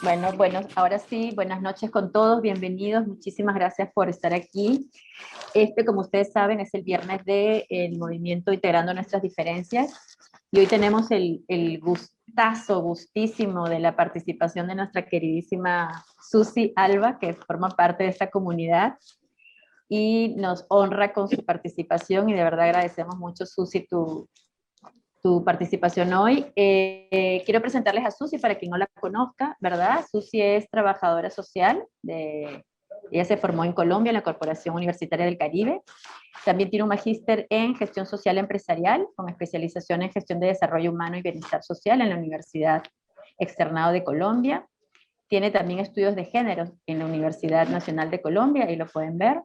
Bueno, ahora sí, buenas noches con todos, bienvenidos, muchísimas gracias por estar aquí. Como ustedes saben, es el viernes del movimiento Integrando Nuestras Diferencias y hoy tenemos el gustísimo de la participación de nuestra queridísima Susi Alba, que forma parte de esta comunidad y nos honra con su participación y de verdad agradecemos mucho, Susi, tu participación hoy. Quiero presentarles a Susi para quien no la conozca, ¿verdad? Susi es trabajadora social, ella se formó en Colombia, en la Corporación Universitaria del Caribe. También tiene un magíster en gestión social empresarial, con especialización en gestión de desarrollo humano y bienestar social en la Universidad Externado de Colombia. Tiene también estudios de género en la Universidad Nacional de Colombia, ahí lo pueden ver.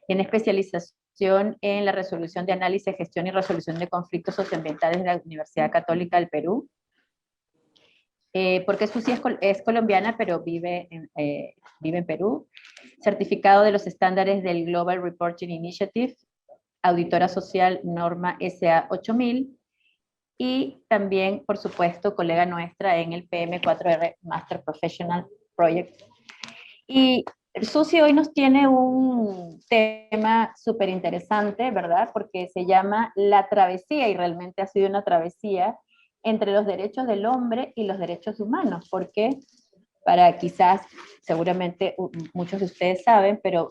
Tiene especialización en la resolución de análisis, gestión y resolución de conflictos socioambientales de la Universidad Católica del Perú. Porque Susi es colombiana, pero vive en Perú. Certificado de los estándares del Global Reporting Initiative, auditora social norma SA 8000, y también, por supuesto, colega nuestra en el PM4R Master Professional Project. Y Susi hoy nos tiene un tema súper interesante, ¿verdad? Porque se llama la travesía, y realmente ha sido una travesía entre los derechos del hombre y los derechos humanos, porque para quizás, seguramente muchos de ustedes saben, pero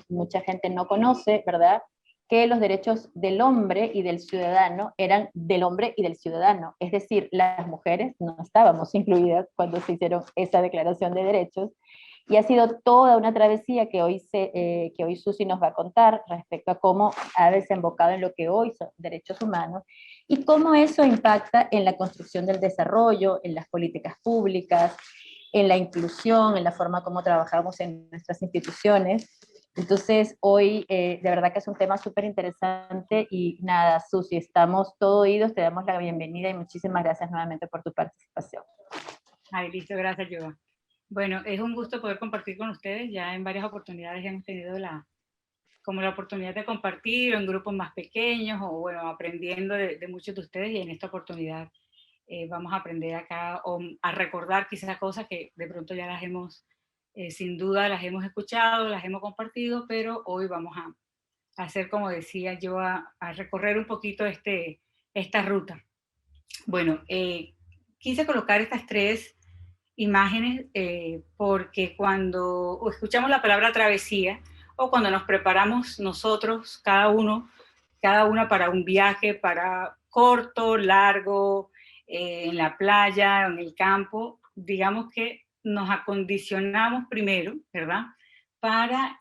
mucha gente no conoce, ¿verdad? Que los derechos del hombre y del ciudadano eran del hombre y del ciudadano. Es decir, las mujeres no estábamos incluidas cuando se hicieron esa declaración de derechos, y ha sido toda una travesía que hoy Susi nos va a contar respecto a cómo ha desembocado en lo que hoy son derechos humanos y cómo eso impacta en la construcción del desarrollo, en las políticas públicas, en la inclusión, en la forma como trabajamos en nuestras instituciones. Entonces, hoy de verdad que es un tema súper interesante y nada, Susi, estamos todo oídos, te damos la bienvenida y muchísimas gracias nuevamente por tu participación. Ay, listo, gracias, Yoa. Bueno, es un gusto poder compartir con ustedes. Ya en varias oportunidades hemos tenido la oportunidad de compartir en grupos más pequeños o, bueno, aprendiendo de muchos de ustedes, y en esta oportunidad vamos a aprender acá o a recordar quizás cosas que de pronto ya las hemos, sin duda las hemos escuchado, las hemos compartido, pero hoy vamos a hacer, como decía yo, a recorrer un poquito esta ruta. Bueno, quise colocar estas tres imágenes porque cuando escuchamos la palabra travesía o cuando nos preparamos nosotros, cada una para un viaje, para corto, largo, en la playa, en el campo, digamos que nos acondicionamos primero, ¿verdad? Para,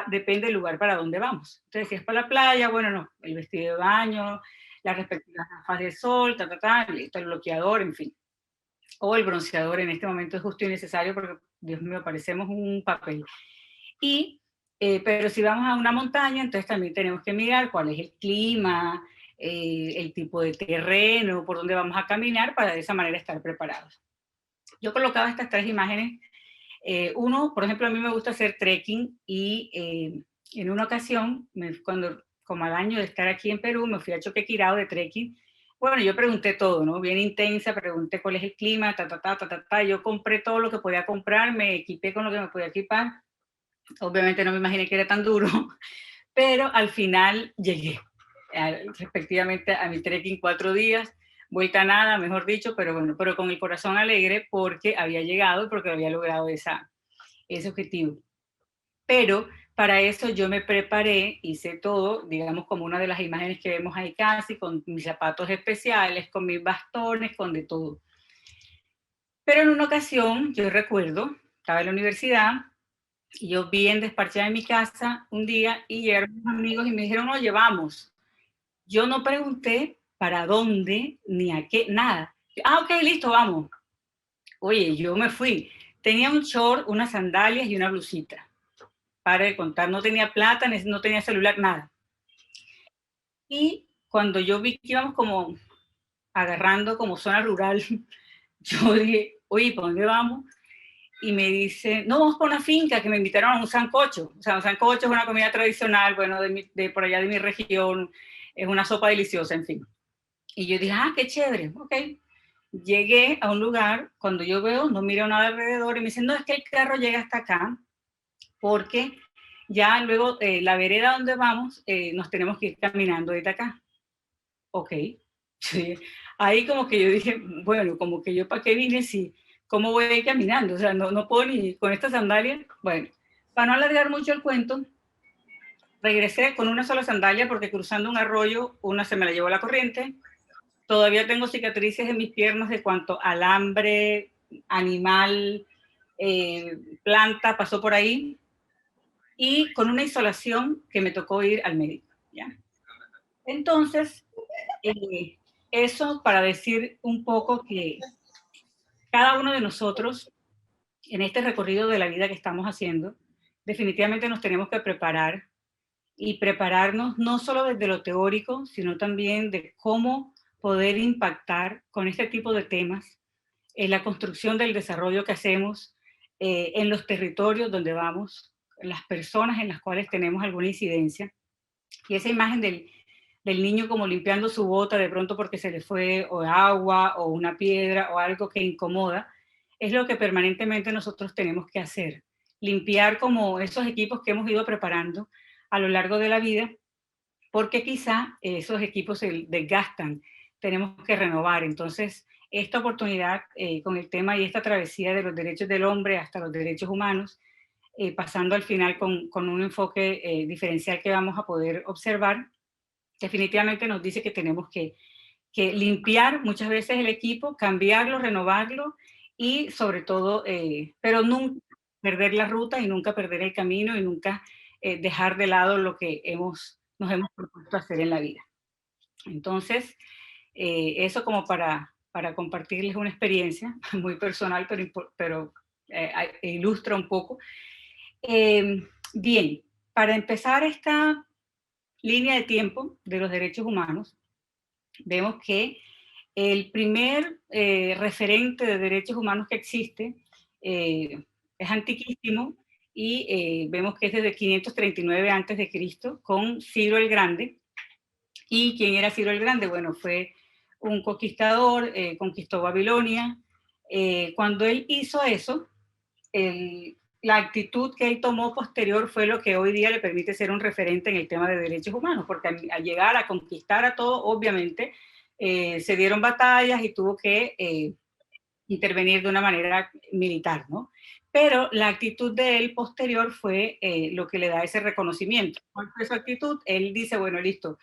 depende del lugar para donde vamos. Entonces, si es para la playa, bueno, no, el vestido de baño, las respectivas gafas de sol, listo, el bloqueador, en fin. O el bronceador en este momento es justo y necesario porque, Dios mío, parecemos un papel. Pero si vamos a una montaña, entonces también tenemos que mirar cuál es el clima, el tipo de terreno, por dónde vamos a caminar para de esa manera estar preparados. Yo colocaba estas tres imágenes. Uno, por ejemplo, a mí me gusta hacer trekking y en una ocasión, como al año de estar aquí en Perú, me fui a Choquequirao de trekking. Bueno, yo pregunté todo, ¿no? Bien intensa, pregunté cuál es el clima, Yo compré todo lo que podía comprar, me equipé con lo que me podía equipar. Obviamente no me imaginé que era tan duro, pero al final llegué, respectivamente, a mi trekking 4 días, vuelta a nada, mejor dicho, pero bueno, pero con el corazón alegre porque había llegado y porque había logrado ese objetivo. Pero para eso yo me preparé, hice todo, digamos, como una de las imágenes que vemos ahí casi, con mis zapatos especiales, con mis bastones, con de todo. Pero en una ocasión, yo recuerdo, estaba en la universidad, y yo bien despachada en mi casa un día y llegaron mis amigos y me dijeron, oye, vamos. Yo no pregunté para dónde, ni a qué, nada. Ok, listo, vamos. Oye, yo me fui. Tenía un short, unas sandalias y una blusita. Para de contar, no tenía plata, no tenía celular, nada. Y cuando yo vi que íbamos como agarrando como zona rural, yo dije, oye, ¿para dónde vamos? Y me dice, no, vamos por una finca, que me invitaron a un sancocho. O sea, un sancocho es una comida tradicional, bueno, de por allá de mi región, es una sopa deliciosa, en fin. Y yo dije, qué chévere, ok. Llegué a un lugar, cuando yo veo, no miro nada alrededor, y me dicen, no, es que el carro llega hasta acá, porque ya luego la vereda donde vamos, nos tenemos que ir caminando desde acá. Ok. Sí. Ahí como que yo dije, bueno, como que yo para qué vine si, ¿cómo voy a ir caminando? O sea, no puedo ni con estas sandalias. Bueno, para no alargar mucho el cuento, regresé con una sola sandalia porque cruzando un arroyo, una se me la llevó la corriente. Todavía tengo cicatrices en mis piernas de cuanto alambre, animal, planta pasó por ahí. Y con una insolación que me tocó ir al médico. ¿Ya? Entonces, eso para decir un poco que cada uno de nosotros, en este recorrido de la vida que estamos haciendo, definitivamente nos tenemos que preparar y prepararnos no solo desde lo teórico, sino también de cómo poder impactar con este tipo de temas en la construcción del desarrollo que hacemos, en los territorios donde vamos, las personas en las cuales tenemos alguna incidencia. Y esa imagen del niño como limpiando su bota de pronto porque se le fue o agua o una piedra o algo que incomoda, es lo que permanentemente nosotros tenemos que hacer. Limpiar como esos equipos que hemos ido preparando a lo largo de la vida, porque quizá esos equipos se desgastan, tenemos que renovar. Entonces, esta oportunidad con el tema y esta travesía de los derechos del hombre hasta los derechos humanos, pasando al final con un enfoque diferencial que vamos a poder observar, definitivamente nos dice que tenemos que limpiar muchas veces el equipo, cambiarlo, renovarlo y sobre todo, pero nunca perder la ruta y nunca perder el camino y nunca dejar de lado lo que nos hemos propuesto hacer en la vida. Entonces, eso como para compartirles una experiencia muy personal, pero ilustra un poco. Bien, para empezar esta línea de tiempo de los derechos humanos, vemos que el primer referente de derechos humanos que existe es antiquísimo y vemos que es desde 539 a.C. con Ciro el Grande. ¿Y quién era Ciro el Grande? Bueno, fue un conquistador, conquistó Babilonia. Cuando él hizo eso, la actitud que él tomó posterior fue lo que hoy día le permite ser un referente en el tema de derechos humanos, porque al llegar a conquistar a todo, obviamente, se dieron batallas y tuvo que intervenir de una manera militar, ¿no? Pero la actitud de él posterior fue lo que le da ese reconocimiento. ¿Cuál fue su actitud? Él dice, bueno, listo,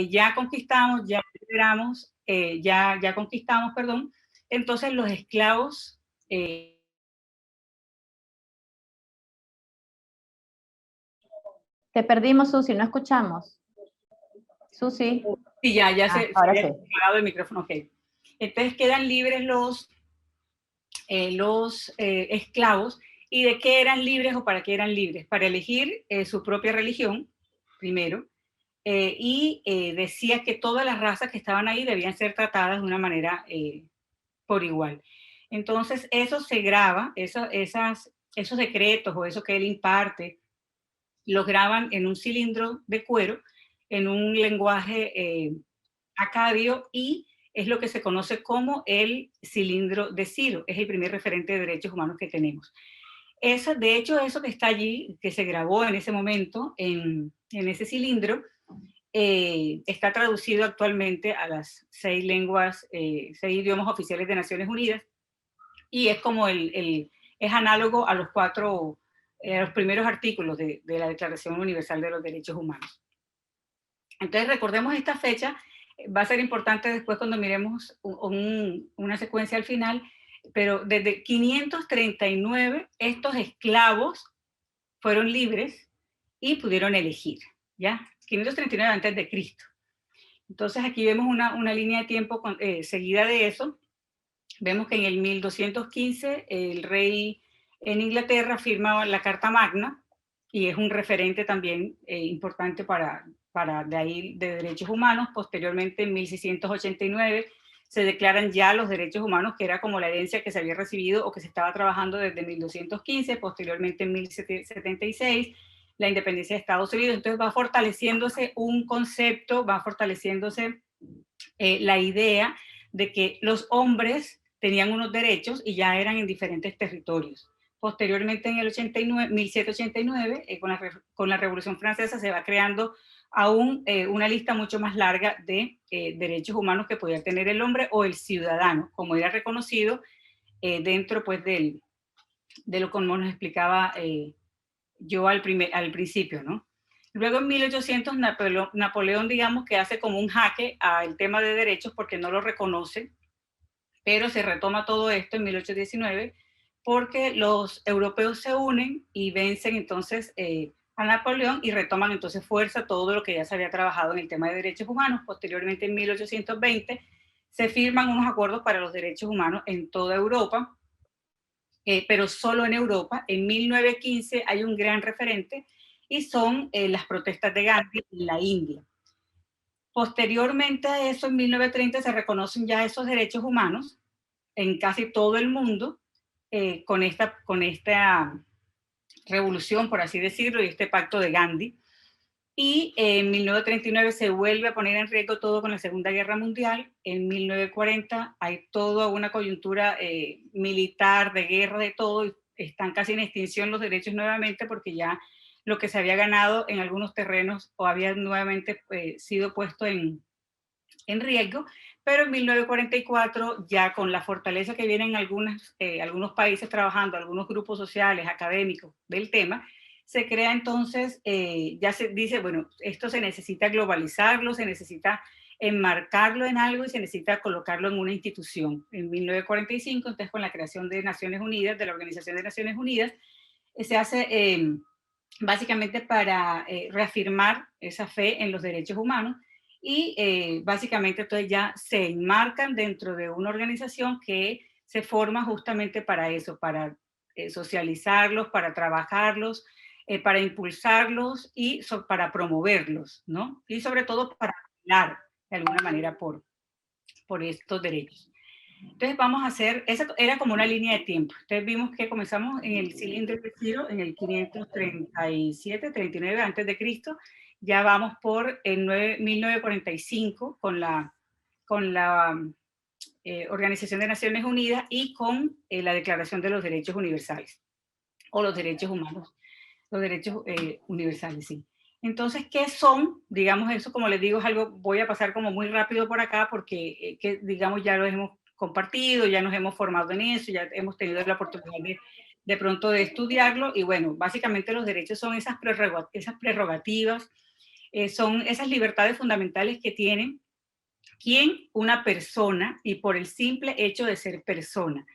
ya conquistamos, ya liberamos, ya conquistamos, perdón, entonces los esclavos... Te perdimos, Susi, no escuchamos. Susi. Sí, ya se ahora había sí. apagado el micrófono, ok. Entonces quedan libres los esclavos. ¿Y de qué eran libres o para qué eran libres? Para elegir su propia religión, primero, y decía que todas las razas que estaban ahí debían ser tratadas de una manera por igual. Entonces, eso se graba, esos decretos o eso que él imparte, los graban en un cilindro de cuero, en un lenguaje acadio, y es lo que se conoce como el cilindro de Ciro. Es el primer referente de derechos humanos que tenemos. De hecho, eso que está allí, que se grabó en ese momento en ese cilindro, está traducido actualmente a las 6 lenguas, 6 idiomas oficiales de Naciones Unidas, y es como es análogo a los primeros artículos de la Declaración Universal de los Derechos Humanos. Entonces, recordemos esta fecha, va a ser importante después cuando miremos una secuencia al final, pero desde 539 estos esclavos fueron libres y pudieron elegir, ¿ya? 539 antes de Cristo. Entonces aquí vemos una línea de tiempo seguida de eso. Vemos que en el 1215 el rey en Inglaterra firma la Carta Magna y es un referente también importante para de ahí de derechos humanos. Posteriormente en 1689 se declaran ya los derechos humanos, que era como la herencia que se había recibido o que se estaba trabajando desde 1215, posteriormente en 1076 la independencia de Estados Unidos. Entonces va fortaleciéndose un concepto, va fortaleciéndose la idea de que los hombres tenían unos derechos y ya eran en diferentes territorios. Posteriormente, en el 1789, con la Revolución Francesa, se va creando aún una lista mucho más larga de derechos humanos que podía tener el hombre o el ciudadano, como era reconocido dentro pues, de lo como nos explicaba yo al principio, ¿no? Luego en 1800 Napoleón, digamos que hace como un jaque al tema de derechos porque no lo reconoce, pero se retoma todo esto en 1819 porque los europeos se unen y vencen entonces a Napoleón y retoman entonces fuerza todo lo que ya se había trabajado en el tema de derechos humanos. Posteriormente, en 1820, se firman unos acuerdos para los derechos humanos en toda Europa, pero solo en Europa. En 1915 hay un gran referente y son las protestas de Gandhi en la India. Posteriormente a eso, en 1930 se reconocen ya esos derechos humanos en casi todo el mundo con esta revolución, por así decirlo, y este pacto de Gandhi. Y en 1939 se vuelve a poner en riesgo todo con la Segunda Guerra Mundial. En 1940 hay toda una coyuntura militar, de guerra, de todo, y están casi en extinción los derechos nuevamente porque ya lo que se había ganado en algunos terrenos o había nuevamente sido puesto en riesgo, pero en 1944, ya con la fortaleza que vienen algunos países trabajando, algunos grupos sociales, académicos del tema, se crea entonces, ya se dice, bueno, esto se necesita globalizarlo, se necesita enmarcarlo en algo y se necesita colocarlo en una institución. En 1945, entonces con la creación de Naciones Unidas, de la Organización de Naciones Unidas, se hace básicamente para reafirmar esa fe en los derechos humanos y básicamente entonces ya se enmarcan dentro de una organización que se forma justamente para eso, para socializarlos, para trabajarlos, para impulsarlos y para promoverlos, ¿no? Y sobre todo para hablar de alguna manera por estos derechos. Entonces vamos a hacer, esa era como una línea de tiempo. Entonces vimos que comenzamos en el cilindro de Ciro en el 537, 39 antes de Cristo. Ya vamos por el 1945 con la Organización de Naciones Unidas y con la Declaración de los Derechos Universales, o los derechos humanos, los derechos universales, sí. Entonces, ¿qué son? Digamos, eso, como les digo, es algo, voy a pasar como muy rápido por acá porque, digamos, ya lo hemos compartido, ya nos hemos formado en eso, ya hemos tenido la oportunidad de pronto de estudiarlo y bueno, básicamente los derechos son esas prerrogativas, son esas libertades fundamentales que tiene una persona y por el simple hecho de ser persona.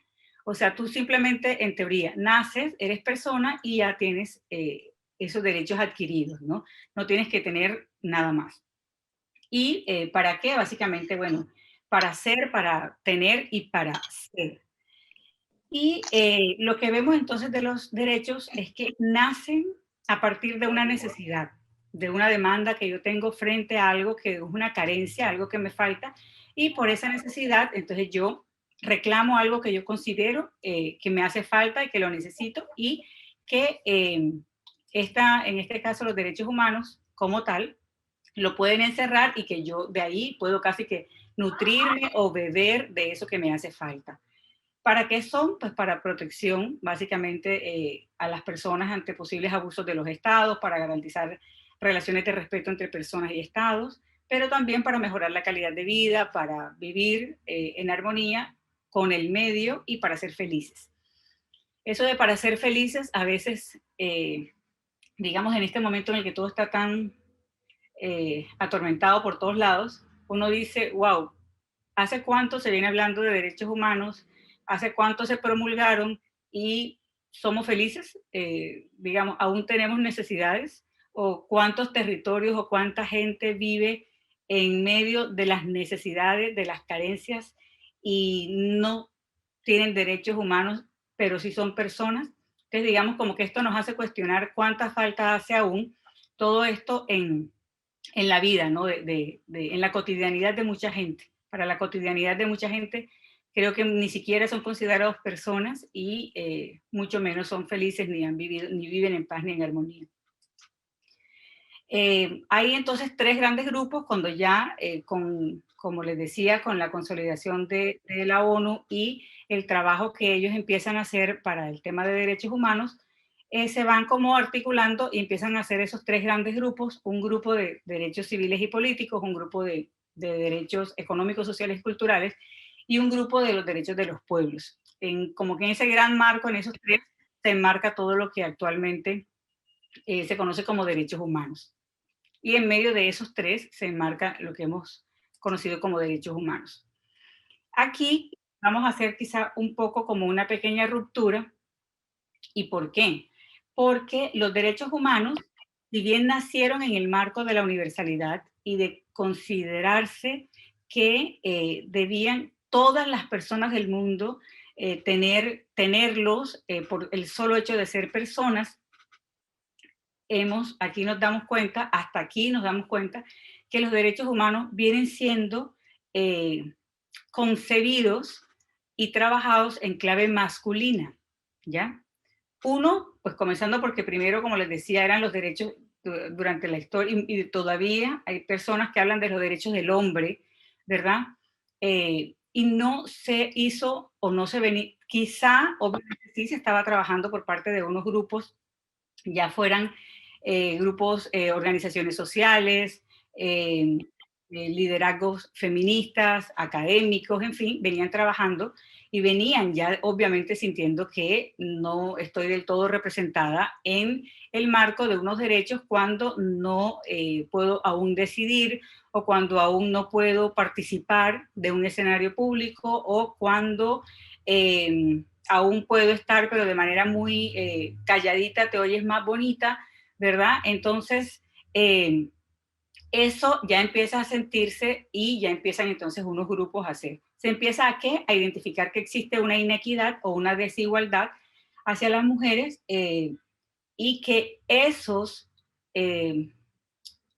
O sea, tú simplemente, en teoría, naces, eres persona y ya tienes esos derechos adquiridos, ¿no? No tienes que tener nada más. ¿Y para qué? Básicamente, bueno, para ser, para tener y para ser. Y lo que vemos entonces de los derechos es que nacen a partir de una necesidad, de una demanda que yo tengo frente a algo que es una carencia, algo que me falta, y por esa necesidad, entonces yo reclamo algo que yo considero que me hace falta y que lo necesito, y que en este caso los derechos humanos como tal, lo pueden encerrar y que yo de ahí puedo casi que nutrirme o beber de eso que me hace falta. ¿Para qué son? Pues para protección, básicamente, a las personas ante posibles abusos de los estados, para garantizar relaciones de respeto entre personas y estados, pero también para mejorar la calidad de vida, para vivir en armonía con el medio y para ser felices. Eso de para ser felices, a veces, digamos, en este momento en el que todo está tan atormentado por todos lados, uno dice, wow, ¿hace cuánto se viene hablando de derechos humanos? ¿Hace cuánto se promulgaron y somos felices? Digamos, ¿aún tenemos necesidades? ¿O cuántos territorios o cuánta gente vive en medio de las necesidades, de las carencias y no tienen derechos humanos, pero sí son personas? Entonces, digamos, como que esto nos hace cuestionar cuánta falta hace aún todo esto en la vida, ¿no? En la cotidianidad de mucha gente. Para la cotidianidad de mucha gente, creo que ni siquiera son considerados personas y mucho menos son felices ni han vivido, ni viven en paz ni en armonía. Hay entonces tres grandes grupos cuando ya, como les decía, con la consolidación de la ONU y el trabajo que ellos empiezan a hacer para el tema de derechos humanos, se van como articulando y empiezan a hacer esos tres grandes grupos, un grupo de derechos civiles y políticos, un grupo de derechos económicos, sociales y culturales, y un grupo de los derechos de los pueblos. Como que en ese gran marco, en esos tres, se enmarca todo lo que actualmente se conoce como derechos humanos. Y en medio de esos tres se enmarca lo que hemos conocido como derechos humanos. Aquí vamos a hacer quizá un poco como una pequeña ruptura. ¿Y por qué? Porque los derechos humanos, si bien nacieron en el marco de la universalidad y de considerarse que debían todas las personas del mundo tenerlos por el solo hecho de ser personas, aquí nos damos cuenta, hasta aquí nos damos cuenta, que los derechos humanos vienen siendo concebidos y trabajados en clave masculina, ¿ya? Uno, pues comenzando porque primero, como les decía, eran los derechos durante la historia y todavía hay personas que hablan de los derechos del hombre, ¿verdad? Y no se hizo o no se venía, quizá, obviamente sí se estaba trabajando por parte de unos grupos, ya fueran grupos, organizaciones sociales, liderazgos feministas, académicos, en fin, venían trabajando y venían ya obviamente sintiendo que no estoy del todo representada en el marco de unos derechos cuando no puedo aún decidir o cuando aún no puedo participar de un escenario público o cuando aún puedo estar, pero de manera muy calladita, te oyes más bonita, ¿verdad? Entonces, eso ya empieza a sentirse y ya empiezan entonces unos grupos a hacer. Se empieza a ¿qué? A identificar que existe una inequidad o una desigualdad hacia las mujeres y que esos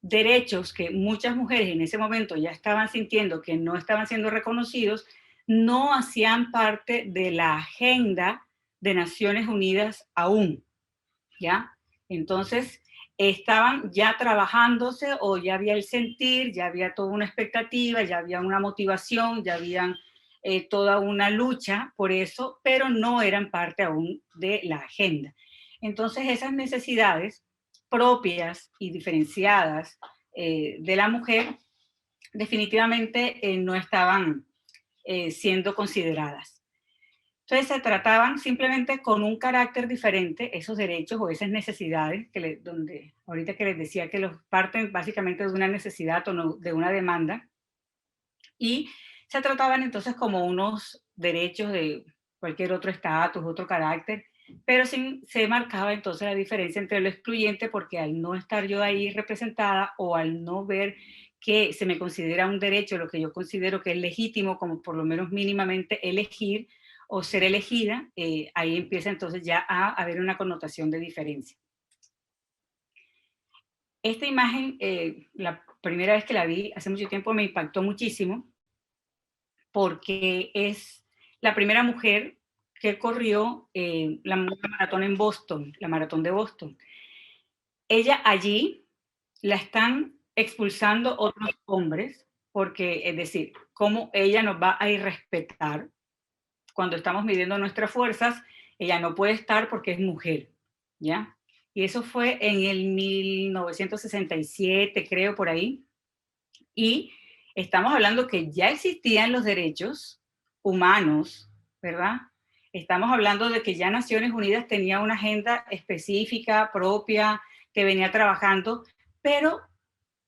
derechos que muchas mujeres en ese momento ya estaban sintiendo que no estaban siendo reconocidos, no hacían parte de la agenda de Naciones Unidas aún, ¿ya? Entonces, estaban ya trabajándose o ya había el sentir, ya había toda una expectativa, ya había una motivación, ya habían toda una lucha por eso, pero no eran parte aún de la agenda. Entonces, esas necesidades propias y diferenciadas de la mujer definitivamente no estaban siendo consideradas. Entonces se trataban simplemente con un carácter diferente esos derechos o esas necesidades, donde ahorita que les decía que los parten básicamente de una necesidad o no, de una demanda, y se trataban entonces como unos derechos de cualquier otro estatus, otro carácter, pero se marcaba entonces la diferencia entre lo excluyente, porque al no estar yo ahí representada o al no ver que se me considera un derecho, lo que yo considero que es legítimo, como por lo menos mínimamente elegir o ser elegida, ahí empieza entonces ya a haber una connotación de diferencia. Esta imagen, la primera vez que la vi hace mucho tiempo, me impactó muchísimo, porque es la primera mujer que corrió la maratón en Boston, la maratón de Boston. Ella allí la están expulsando otros hombres, porque, es decir, cómo ella nos va a irrespetar cuando estamos midiendo nuestras fuerzas, ella no puede estar porque es mujer, ¿ya? Y eso fue en el 1967, creo, por ahí. Y estamos hablando que ya existían los derechos humanos, ¿verdad? Estamos hablando de que ya Naciones Unidas tenía una agenda específica, propia, que venía trabajando, pero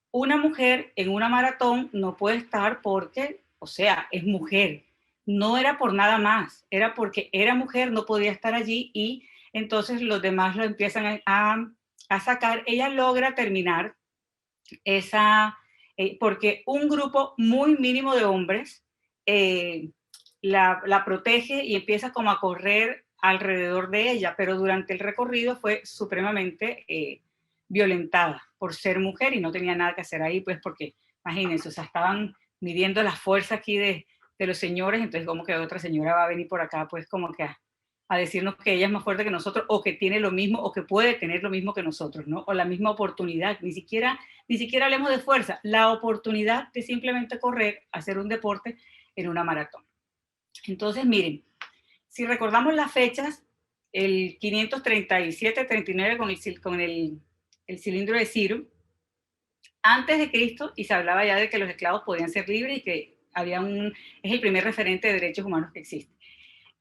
una mujer en una maratón no puede estar porque, o sea, es mujer. No era por nada más, era porque era mujer, no podía estar allí y entonces los demás lo empiezan a sacar. Ella logra terminar porque un grupo muy mínimo de hombres la protege y empieza como a correr alrededor de ella, pero durante el recorrido fue supremamente violentada por ser mujer y no tenía nada que hacer ahí, pues porque, imagínense, o sea, estaban midiendo la fuerza aquí de los señores, entonces como que otra señora va a venir por acá, pues como que a decirnos que ella es más fuerte que nosotros, o que tiene lo mismo, o que puede tener lo mismo que nosotros, ¿no? O la misma oportunidad. Ni siquiera hablemos de fuerza, la oportunidad de simplemente correr, hacer un deporte en una maratón. Entonces, miren, si recordamos las fechas, el 537-39 con el cilindro de Ciro, antes de Cristo, y se hablaba ya de que los esclavos podían ser libres y que es el primer referente de derechos humanos que existe.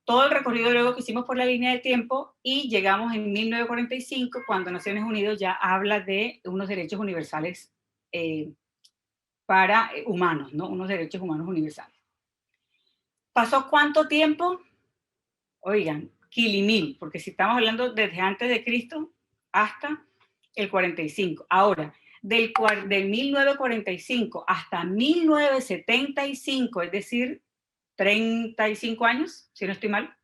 Todo el recorrido luego que hicimos por la línea de tiempo y llegamos en 1945, cuando Naciones Unidas ya habla de unos derechos universales para humanos, ¿no? Unos derechos humanos universales. ¿Pasó cuánto tiempo? Oigan, kilimil, porque si estamos hablando desde antes de Cristo hasta el 45. Ahora, del 1945 hasta 1975, es decir, 35 años, si no estoy mal,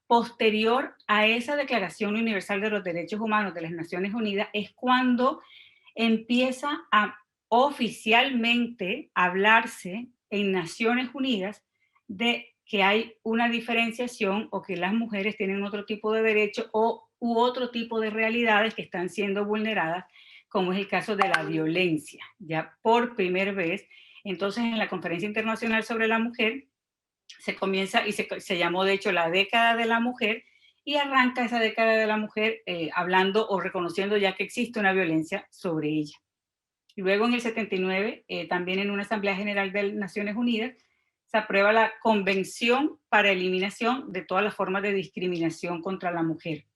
posterior a esa Declaración Universal de los Derechos Humanos de las Naciones Unidas, es cuando empieza a oficialmente hablarse en Naciones Unidas de que hay una diferenciación o que las mujeres tienen otro tipo de derechos u otro tipo de realidades que están siendo vulneradas, como es el caso de la violencia. Ya por primera vez, entonces en la Conferencia Internacional sobre la Mujer, se comienza y se llamó de hecho la década de la mujer, y arranca esa década de la mujer hablando o reconociendo ya que existe una violencia sobre ella. Y luego en el 79, también en una Asamblea General de Naciones Unidas, se aprueba la Convención para Eliminación de todas las formas de discriminación contra la mujer.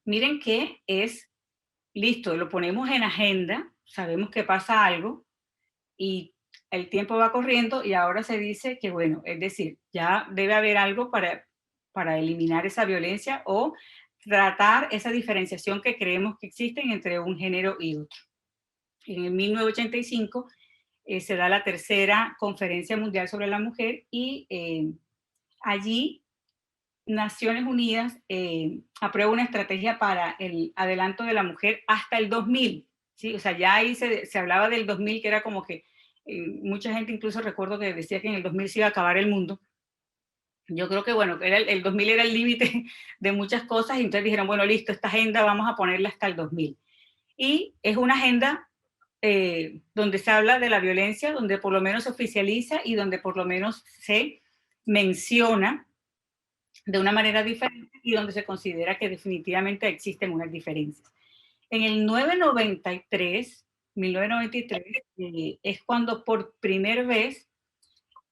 Miren que es, listo, lo ponemos en agenda, sabemos que pasa algo y el tiempo va corriendo y ahora se dice que, bueno, es decir, ya debe haber algo para eliminar esa violencia o tratar esa diferenciación que creemos que existe entre un género y otro. En el 1985 se da la tercera Conferencia Mundial sobre la Mujer y allí Naciones Unidas aprueba una estrategia para el adelanto de la mujer hasta el 2000. ¿Sí? O sea, ya ahí se hablaba del 2000, que era como que mucha gente incluso recuerdo que decía que en el 2000 se iba a acabar el mundo. Yo creo que, bueno, el 2000 era el límite de muchas cosas y entonces dijeron, bueno, listo, esta agenda vamos a ponerla hasta el 2000. Y es una agenda donde se habla de la violencia, donde por lo menos se oficializa y donde por lo menos se menciona de una manera diferente y donde se considera que definitivamente existen unas diferencias. En el 1993 es cuando por primera vez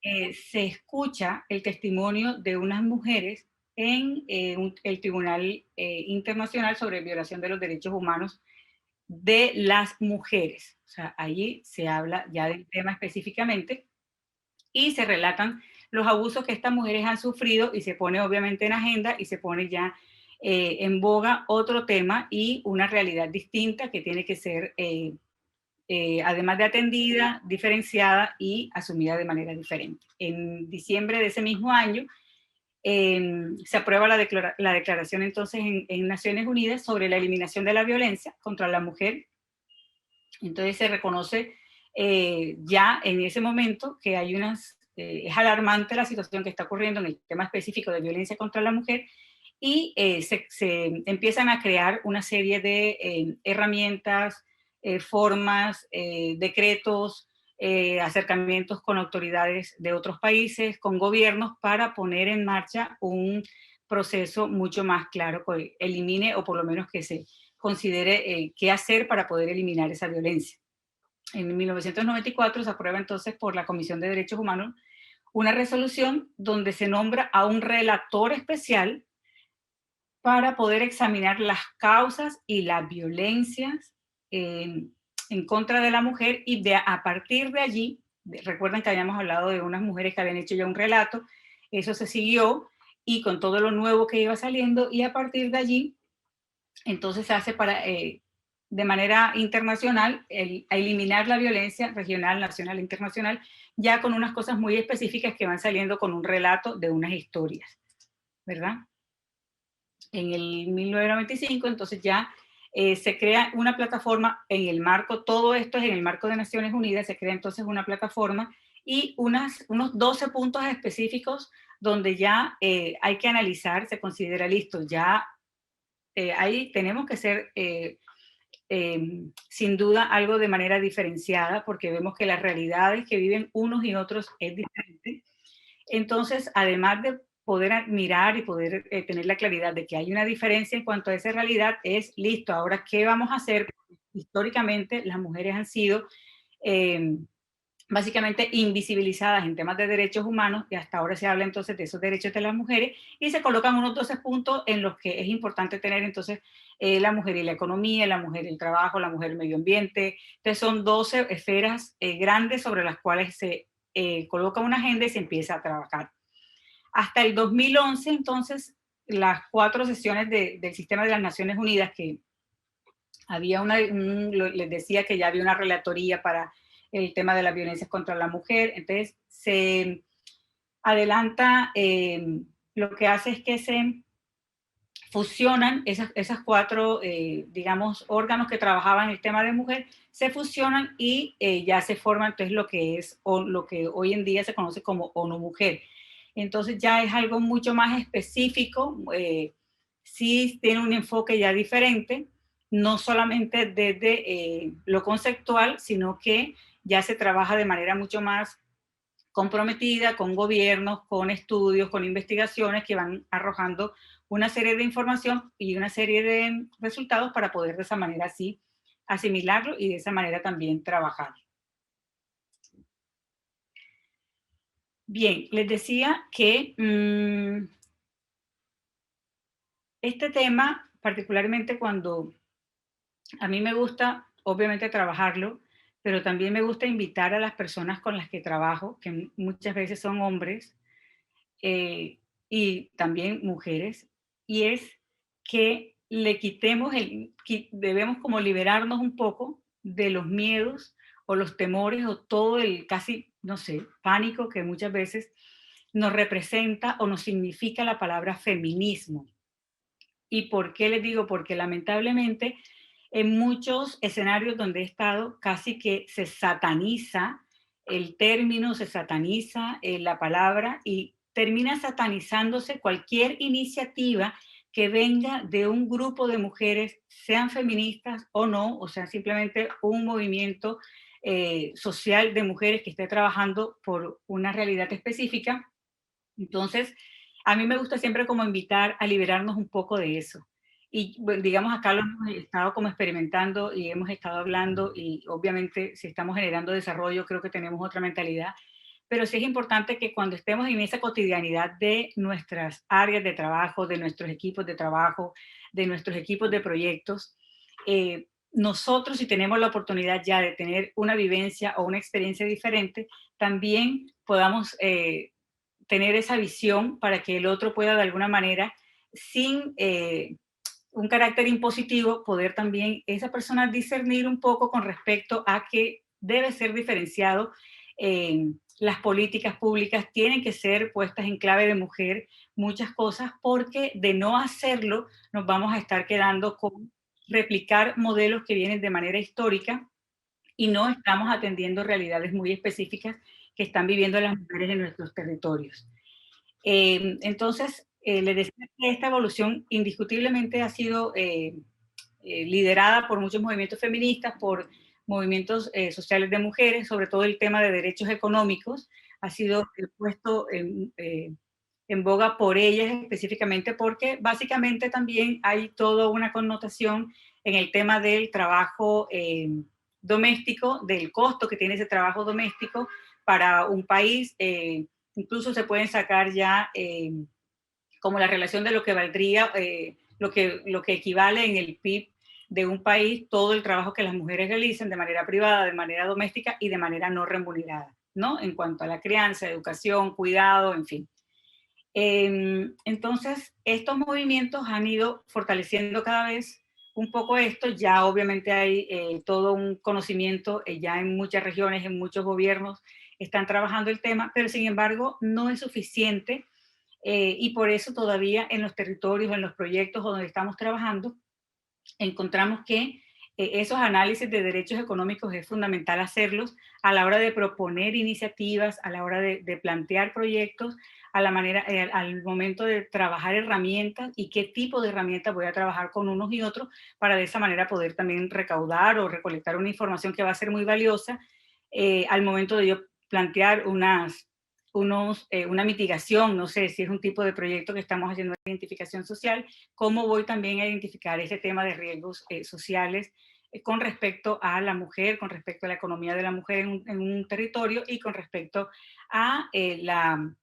se escucha el testimonio de unas mujeres en el Tribunal Internacional sobre Violación de los Derechos Humanos de las mujeres. O sea, allí se habla ya del tema específicamente y se relatan los abusos que estas mujeres han sufrido y se pone obviamente en agenda y se pone ya en boga otro tema y una realidad distinta que tiene que ser, además de atendida, diferenciada y asumida de manera diferente. En diciembre de ese mismo año se aprueba la declaración entonces en Naciones Unidas sobre la eliminación de la violencia contra la mujer. Entonces se reconoce ya en ese momento que hay es alarmante la situación que está ocurriendo en el tema específico de violencia contra la mujer y se empiezan a crear una serie de herramientas, formas, decretos, acercamientos con autoridades de otros países, con gobiernos, para poner en marcha un proceso mucho más claro que elimine o por lo menos que se considere qué hacer para poder eliminar esa violencia. En 1994 se aprueba entonces por la Comisión de Derechos Humanos una resolución donde se nombra a un relator especial para poder examinar las causas y las violencias en contra de la mujer y a partir de allí, recuerden que habíamos hablado de unas mujeres que habían hecho ya un relato, eso se siguió y con todo lo nuevo que iba saliendo y a partir de allí, entonces se hace de manera internacional a eliminar la violencia regional, nacional e internacional, ya con unas cosas muy específicas que van saliendo con un relato de unas historias, ¿verdad? En el 1995, entonces ya se crea una plataforma en el marco, todo esto es en el marco de Naciones Unidas, se crea entonces una plataforma y unos 12 puntos específicos donde ya hay que analizar, se considera listo, ya ahí tenemos que ser sin duda algo de manera diferenciada, porque vemos que las realidades que viven unos y otros es diferente. Entonces, además de poder mirar y poder tener la claridad de que hay una diferencia en cuanto a esa realidad, es listo, ahora, ¿qué vamos a hacer? Históricamente, las mujeres han sido básicamente invisibilizadas en temas de derechos humanos, y hasta ahora se habla entonces de esos derechos de las mujeres, y se colocan unos 12 puntos en los que es importante tener entonces la mujer y la economía, la mujer y el trabajo, la mujer y el medio ambiente. Entonces son 12 esferas grandes sobre las cuales se coloca una agenda y se empieza a trabajar. Hasta el 2011, entonces, las 4 sesiones del sistema de las Naciones Unidas, que había les decía que ya había una relatoría para el tema de las violencias contra la mujer, entonces se adelanta, lo que hace es que se fusionan esas 4, digamos, órganos que trabajaban el tema de mujer, se fusionan y ya se forma entonces lo que es, o lo que hoy en día se conoce como ONU Mujer. Entonces ya es algo mucho más específico, sí tiene un enfoque ya diferente, no solamente desde lo conceptual, sino que ya se trabaja de manera mucho más comprometida con gobiernos, con estudios, con investigaciones que van arrojando una serie de información y una serie de resultados para poder de esa manera así asimilarlo y de esa manera también trabajar. Bien, les decía que este tema, particularmente cuando a mí me gusta, obviamente, trabajarlo, pero también me gusta invitar a las personas con las que trabajo, que muchas veces son hombres, eh, y también mujeres, y es que le quitemos debemos como liberarnos un poco de los miedos o los temores o todo el casi, no sé, pánico que muchas veces nos representa o nos significa la palabra feminismo. ¿Y por qué les digo? Porque lamentablemente en muchos escenarios donde he estado casi que se sataniza el término, se sataniza la palabra y termina satanizándose cualquier iniciativa que venga de un grupo de mujeres, sean feministas o no, o sea, simplemente un movimiento social de mujeres que esté trabajando por una realidad específica. Entonces, a mí me gusta siempre como invitar a liberarnos un poco de eso. Y bueno, digamos, acá lo hemos estado como experimentando y hemos estado hablando y obviamente si estamos generando desarrollo creo que tenemos otra mentalidad, pero sí es importante que cuando estemos en esa cotidianidad de nuestras áreas de trabajo, de nuestros equipos de trabajo, de nuestros equipos de proyectos, nosotros si tenemos la oportunidad ya de tener una vivencia o una experiencia diferente, también podamos tener esa visión para que el otro pueda de alguna manera, sin un carácter impositivo, poder también esa persona discernir un poco con respecto a que debe ser diferenciado. Las políticas públicas tienen que ser puestas en clave de mujer, muchas cosas, porque de no hacerlo nos vamos a estar quedando con replicar modelos que vienen de manera histórica y no estamos atendiendo realidades muy específicas que están viviendo las mujeres en nuestros territorios. Entonces, les decía que esta evolución indiscutiblemente ha sido liderada por muchos movimientos feministas, por movimientos sociales de mujeres, sobre todo el tema de derechos económicos, ha sido puesto en boga por ellas específicamente porque básicamente también hay toda una connotación en el tema del trabajo doméstico, del costo que tiene ese trabajo doméstico para un país. Incluso se pueden sacar ya como la relación de lo que valdría, lo que equivale en el PIB de un país, todo el trabajo que las mujeres realizan de manera privada, de manera doméstica y de manera no remunerada, ¿no? En cuanto a la crianza, educación, cuidado, en fin. Entonces, estos movimientos han ido fortaleciendo cada vez un poco esto. Ya obviamente hay todo un conocimiento, ya en muchas regiones, en muchos gobiernos están trabajando el tema, pero sin embargo no es suficiente y por eso todavía en los territorios, en los proyectos donde estamos trabajando, encontramos que esos análisis de derechos económicos es fundamental hacerlos a la hora de proponer iniciativas, a la hora de plantear proyectos, al momento de trabajar herramientas y qué tipo de herramientas voy a trabajar con unos y otros para de esa manera poder también recaudar o recolectar una información que va a ser muy valiosa al momento de yo plantear una mitigación, no sé si es un tipo de proyecto que estamos haciendo de identificación social, cómo voy también a identificar ese tema de riesgos sociales con respecto a la mujer, con respecto a la economía de la mujer en un territorio y con respecto a la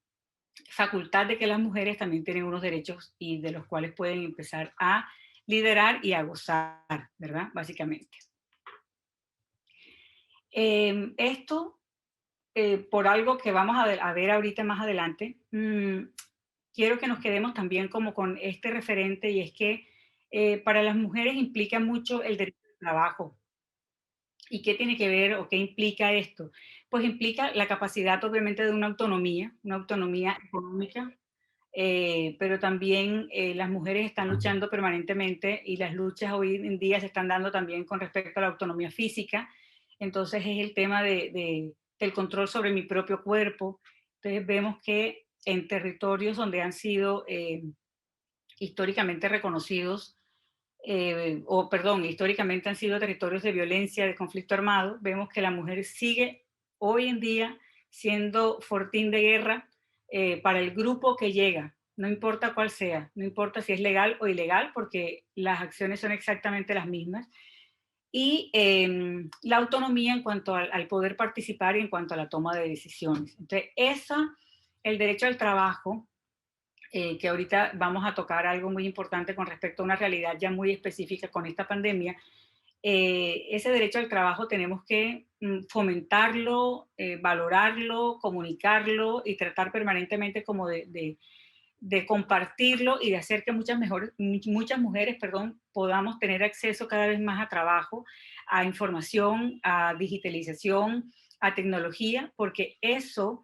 facultad de que las mujeres también tienen unos derechos y de los cuales pueden empezar a liderar y a gozar, ¿verdad? Básicamente. Esto, por algo que vamos a ver ahorita más adelante, quiero que nos quedemos también como con este referente y es que para las mujeres implica mucho el derecho al trabajo. ¿Y qué tiene que ver o qué implica esto? Pues implica la capacidad obviamente de una autonomía económica, pero también las mujeres están luchando permanentemente y las luchas hoy en día se están dando también con respecto a la autonomía física. Entonces es el tema del control sobre mi propio cuerpo. Entonces vemos que en territorios donde han sido históricamente reconocidos, históricamente han sido territorios de violencia, de conflicto armado, vemos que la mujer sigue hoy en día siendo fortín de guerra para el grupo que llega, no importa cuál sea, no importa si es legal o ilegal, porque las acciones son exactamente las mismas. Y la autonomía en cuanto al poder participar y en cuanto a la toma de decisiones. Entonces, el derecho al trabajo, que ahorita vamos a tocar algo muy importante con respecto a una realidad ya muy específica con esta pandemia, ese derecho al trabajo tenemos que fomentarlo, valorarlo, comunicarlo y tratar permanentemente como de compartirlo y de hacer que muchas mujeres podamos tener acceso cada vez más a trabajo, a información, a digitalización, a tecnología, porque eso,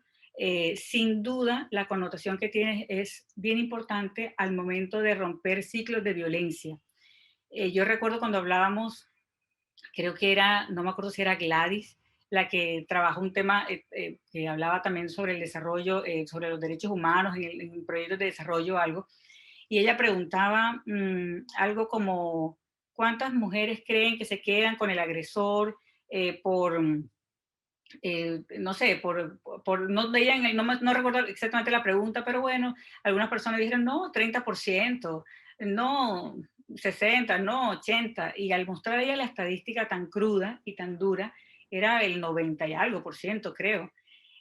sin duda, la connotación que tiene es bien importante al momento de romper ciclos de violencia. Yo recuerdo cuando hablábamos, creo que era, no me acuerdo si era Gladys, la que trabajó un tema que hablaba también sobre el desarrollo, sobre los derechos humanos y en proyectos de desarrollo, algo. Y ella preguntaba algo como, ¿cuántas mujeres creen que se quedan con el agresor no sé, no recuerdo exactamente la pregunta, pero bueno, algunas personas dijeron, no, 30%, no, 60, no, 80, y al mostrar ella la estadística tan cruda y tan dura, era el 90 y algo por ciento, creo.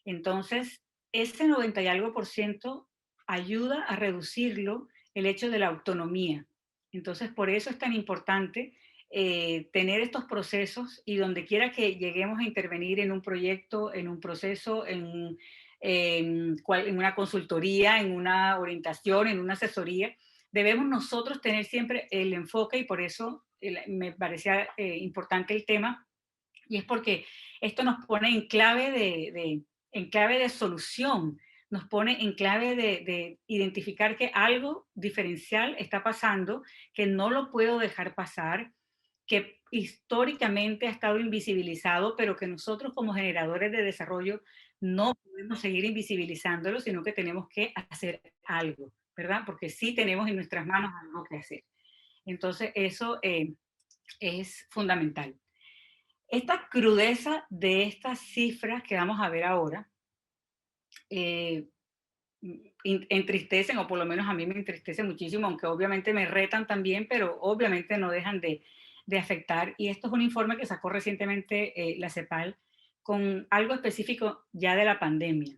Entonces, ese 90 y algo por ciento ayuda a reducirlo el hecho de la autonomía. Entonces, por eso es tan importante tener estos procesos y donde quiera que lleguemos a intervenir en un proyecto, en un proceso, en una consultoría, en una orientación, en una asesoría, debemos nosotros tener siempre el enfoque y por eso me parecía importante el tema y es porque esto nos pone en clave de solución, nos pone en clave de identificar que algo diferencial está pasando, que no lo puedo dejar pasar, que históricamente ha estado invisibilizado, pero que nosotros como generadores de desarrollo no podemos seguir invisibilizándolo, sino que tenemos que hacer algo, ¿verdad? Porque sí tenemos en nuestras manos algo que hacer. Entonces, eso es fundamental. Esta crudeza de estas cifras que vamos a ver ahora eh, entristecen, o por lo menos a mí me entristece muchísimo, aunque obviamente me retan también, pero obviamente no dejan de afectar. Y esto es un informe que sacó recientemente la CEPAL con algo específico ya de la pandemia.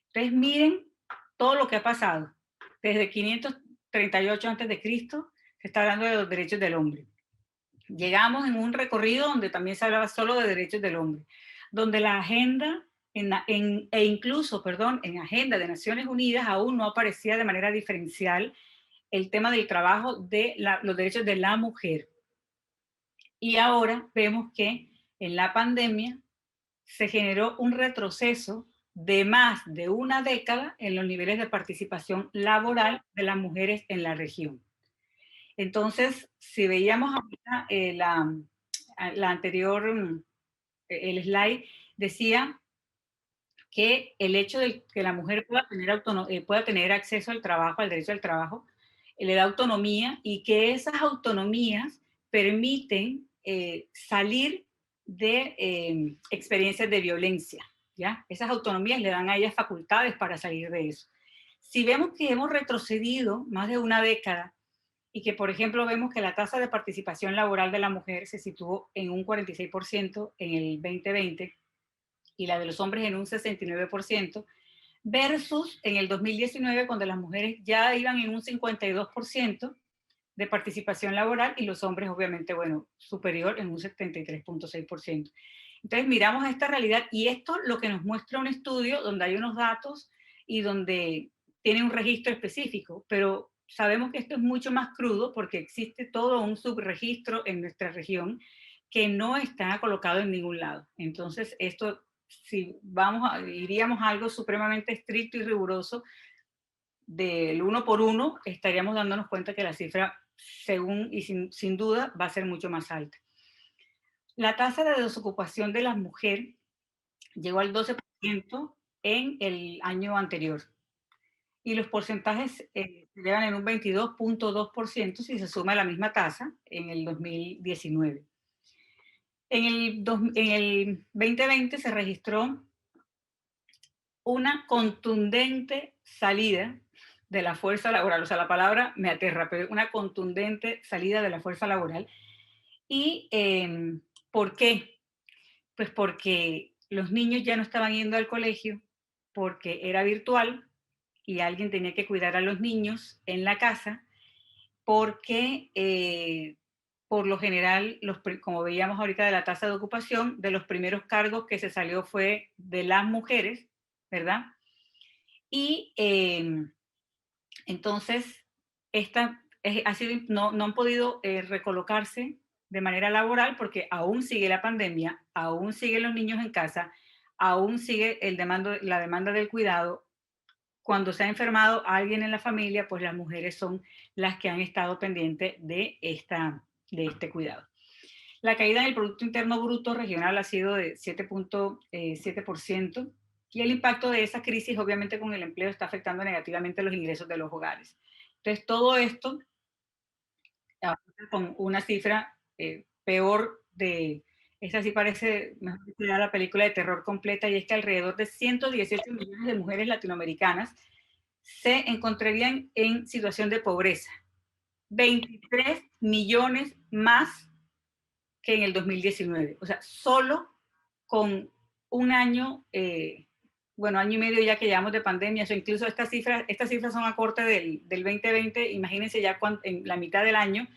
Entonces miren todo lo que ha pasado. Desde 538 a.C. se está hablando de los derechos del hombre. Llegamos en un recorrido donde también se hablaba solo de derechos del hombre, donde la agenda en agenda de Naciones Unidas aún no aparecía de manera diferencial el tema del trabajo de los derechos de la mujer. Y ahora vemos que en la pandemia se generó un retroceso de más de una década en los niveles de participación laboral de las mujeres en la región. Entonces, si veíamos ahorita la anterior, el slide, decía que el hecho de que la mujer pueda tener acceso al trabajo, al derecho al trabajo, le da autonomía y que esas autonomías permiten salir de experiencias de violencia, ¿ya? Esas autonomías le dan a ellas facultades para salir de eso. Si vemos que hemos retrocedido más de una década y que, por ejemplo, vemos que la tasa de participación laboral de la mujer se situó en un 46% en el 2020 y la de los hombres en un 69%, versus en el 2019, cuando las mujeres ya iban en un 52% de participación laboral y los hombres, obviamente, bueno, superior en un 73.6%. Entonces miramos esta realidad y esto lo que nos muestra un estudio donde hay unos datos y donde tiene un registro específico, pero sabemos que esto es mucho más crudo porque existe todo un subregistro en nuestra región que no está colocado en ningún lado. Entonces esto, si iríamos a algo supremamente estricto y riguroso del uno por uno, estaríamos dándonos cuenta que la cifra, según y sin duda, va a ser mucho más alta. La tasa de desocupación de las mujeres llegó al 12% en el año anterior. Y los porcentajes se llevan en un 22.2% si se suma la misma tasa en el 2019. En el 2020 se registró una contundente salida de la fuerza laboral, o sea, la palabra me aterra, pero una contundente salida de la fuerza laboral. ¿Y por qué? Pues porque los niños ya no estaban yendo al colegio, porque era virtual y alguien tenía que cuidar a los niños en la casa, porque por lo general, como veíamos ahorita de la tasa de ocupación, de los primeros cargos que se salió fue de las mujeres, ¿verdad? Y entonces, no han podido recolocarse de manera laboral porque aún sigue la pandemia, aún siguen los niños en casa, aún sigue la demanda del cuidado. Cuando se ha enfermado alguien en la familia, pues las mujeres son las que han estado pendientes de este cuidado. La caída en el Producto Interno Bruto regional ha sido de 7.7%. Y el impacto de esa crisis, obviamente, con el empleo está afectando negativamente los ingresos de los hogares. Entonces, todo esto, con una cifra peor esta sí parece, mejor que la película de terror completa, y es que alrededor de 118 millones de mujeres latinoamericanas se encontrarían en situación de pobreza. 23 millones más que en el 2019. O sea, solo con un año, año y medio ya que llevamos de pandemia, o sea, incluso estas cifras son a corte del 2020, imagínense ya en la mitad del año,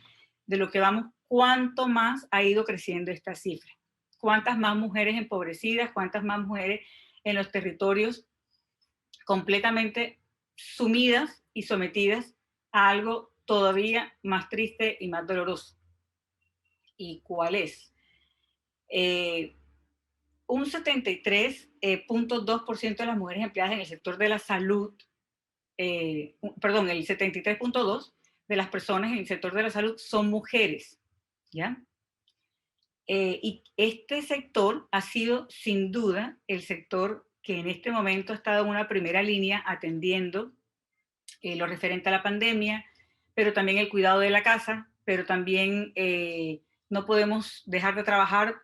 de lo que vamos, cuánto más ha ido creciendo esta cifra. Cuántas más mujeres empobrecidas, cuántas más mujeres en los territorios completamente sumidas y sometidas a algo todavía más triste y más doloroso. ¿Y cuál es? Un 73.2% de las mujeres empleadas en el sector de la salud, el 73.2% de las personas en el sector de la salud son mujeres, ¿ya? Y este sector ha sido, sin duda, el sector que en este momento ha estado en una primera línea atendiendo lo referente a la pandemia, pero también el cuidado de la casa, pero también no podemos dejar de trabajar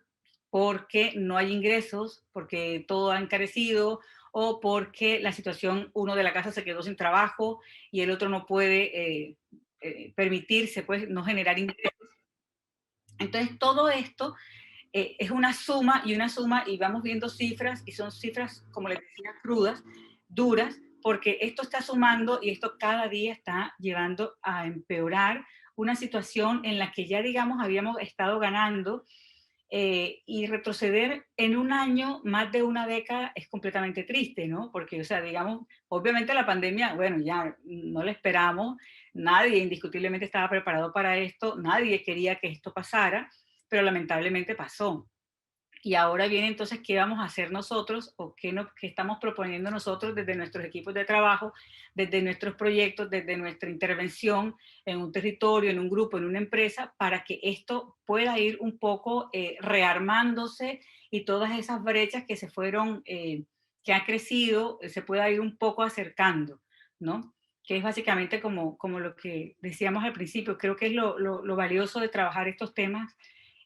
porque no hay ingresos, porque todo ha encarecido o porque la situación, uno de la casa se quedó sin trabajo y el otro no puede permitirse pues, no generar ingresos. Entonces, todo esto es una suma, y vamos viendo cifras, y son cifras, como les decía, crudas, duras, porque esto está sumando y esto cada día está llevando a empeorar una situación en la que ya, digamos, habíamos estado ganando, y retroceder en un año, más de una década, es completamente triste, ¿no? Porque, o sea, digamos, obviamente la pandemia, bueno, ya no la esperamos, nadie indiscutiblemente estaba preparado para esto, nadie quería que esto pasara, pero lamentablemente pasó. Y ahora viene entonces, ¿qué vamos a hacer nosotros o qué estamos proponiendo nosotros desde nuestros equipos de trabajo, desde nuestros proyectos, desde nuestra intervención en un territorio, en un grupo, en una empresa, para que esto pueda ir un poco rearmándose y todas esas brechas que se fueron, que han crecido, se pueda ir un poco acercando, ¿no? Que es básicamente como lo que decíamos al principio. Creo que es lo valioso de trabajar estos temas,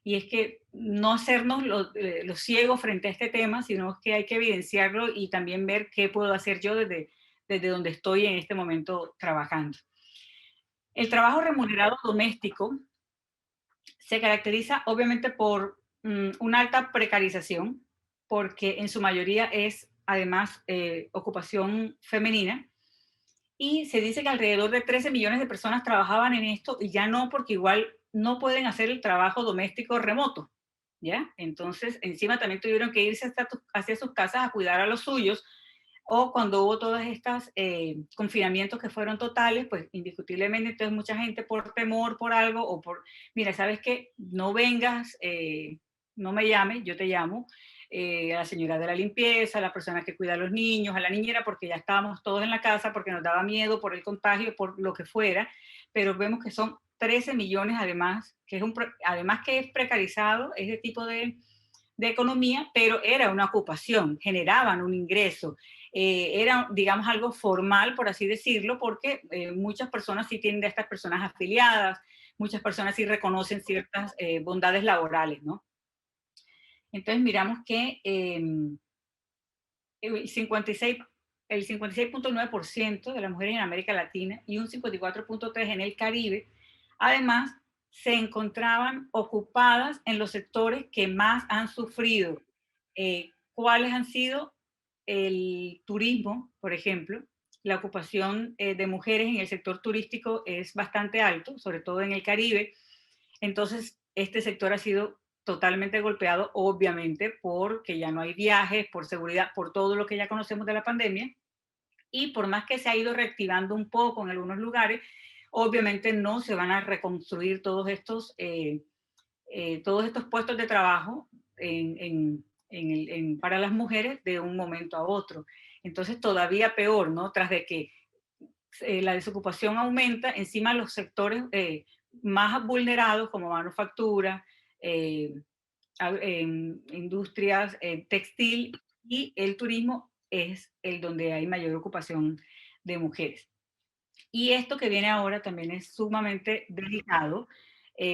y es que no hacernos los ciegos frente a este tema, sino que hay que evidenciarlo y también ver qué puedo hacer yo desde donde estoy en este momento trabajando. El trabajo remunerado doméstico se caracteriza obviamente por una alta precarización, porque en su mayoría es además ocupación femenina, y se dice que alrededor de 13 millones de personas trabajaban en esto, y ya no, porque igual no pueden hacer el trabajo doméstico remoto, ¿ya? Entonces, encima también tuvieron que irse hacia sus casas a cuidar a los suyos, o cuando hubo todas estas confinamientos que fueron totales, pues indiscutiblemente entonces mucha gente por temor, por algo, o por, mira, ¿sabes qué? No vengas, no me llames, yo te llamo, a la señora de la limpieza, a la persona que cuida a los niños, a la niñera, porque ya estábamos todos en la casa, porque nos daba miedo por el contagio, por lo que fuera, pero vemos que son 13 millones además, además que es precarizado ese tipo de economía, pero era una ocupación, generaban un ingreso, era, digamos, algo formal, por así decirlo, porque muchas personas sí tienen de estas personas afiliadas, muchas personas sí reconocen ciertas bondades laborales, ¿no? Entonces miramos que el 56,9% de las mujeres en América Latina y un 54,3% en el Caribe, además, se encontraban ocupadas en los sectores que más han sufrido. ¿Cuáles han sido? El turismo, por ejemplo. La ocupación de mujeres en el sector turístico es bastante alto, sobre todo en el Caribe. Entonces, este sector ha sido totalmente golpeado, obviamente, porque ya no hay viajes, por seguridad, por todo lo que ya conocemos de la pandemia. Y por más que se ha ido reactivando un poco en algunos lugares, obviamente no se van a reconstruir todos estos puestos de trabajo para las mujeres de un momento a otro. Entonces, todavía peor, ¿no? Tras de que la desocupación aumenta, encima los sectores más vulnerados, como manufactura, eh, industrias, textil y el turismo, es el donde hay mayor ocupación de mujeres. Y esto que viene ahora también es sumamente delicado,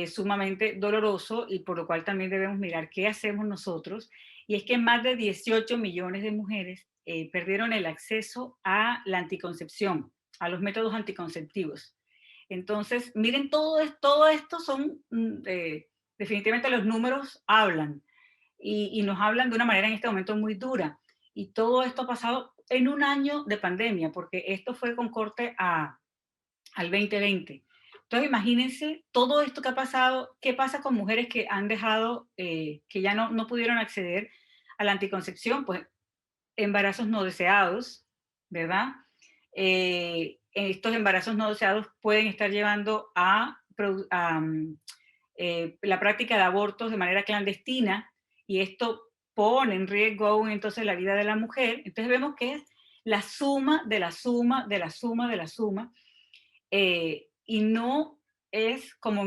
sumamente doloroso, y por lo cual también debemos mirar qué hacemos nosotros. Y es que más de 18 millones de mujeres perdieron el acceso a la anticoncepción, a los métodos anticonceptivos. Entonces, miren, todo esto son, definitivamente los números hablan, y nos hablan de una manera en este momento muy dura. Y todo esto ha pasado en un año de pandemia, porque esto fue con corte al 2020. Entonces, imagínense todo esto que ha pasado, qué pasa con mujeres que han dejado, que ya no pudieron acceder a la anticoncepción, pues embarazos no deseados, ¿verdad? Estos embarazos no deseados pueden estar llevando a la práctica de abortos de manera clandestina, y esto pone en riesgo entonces la vida de la mujer. Entonces vemos que es la suma de la suma de la suma de la suma, y no es como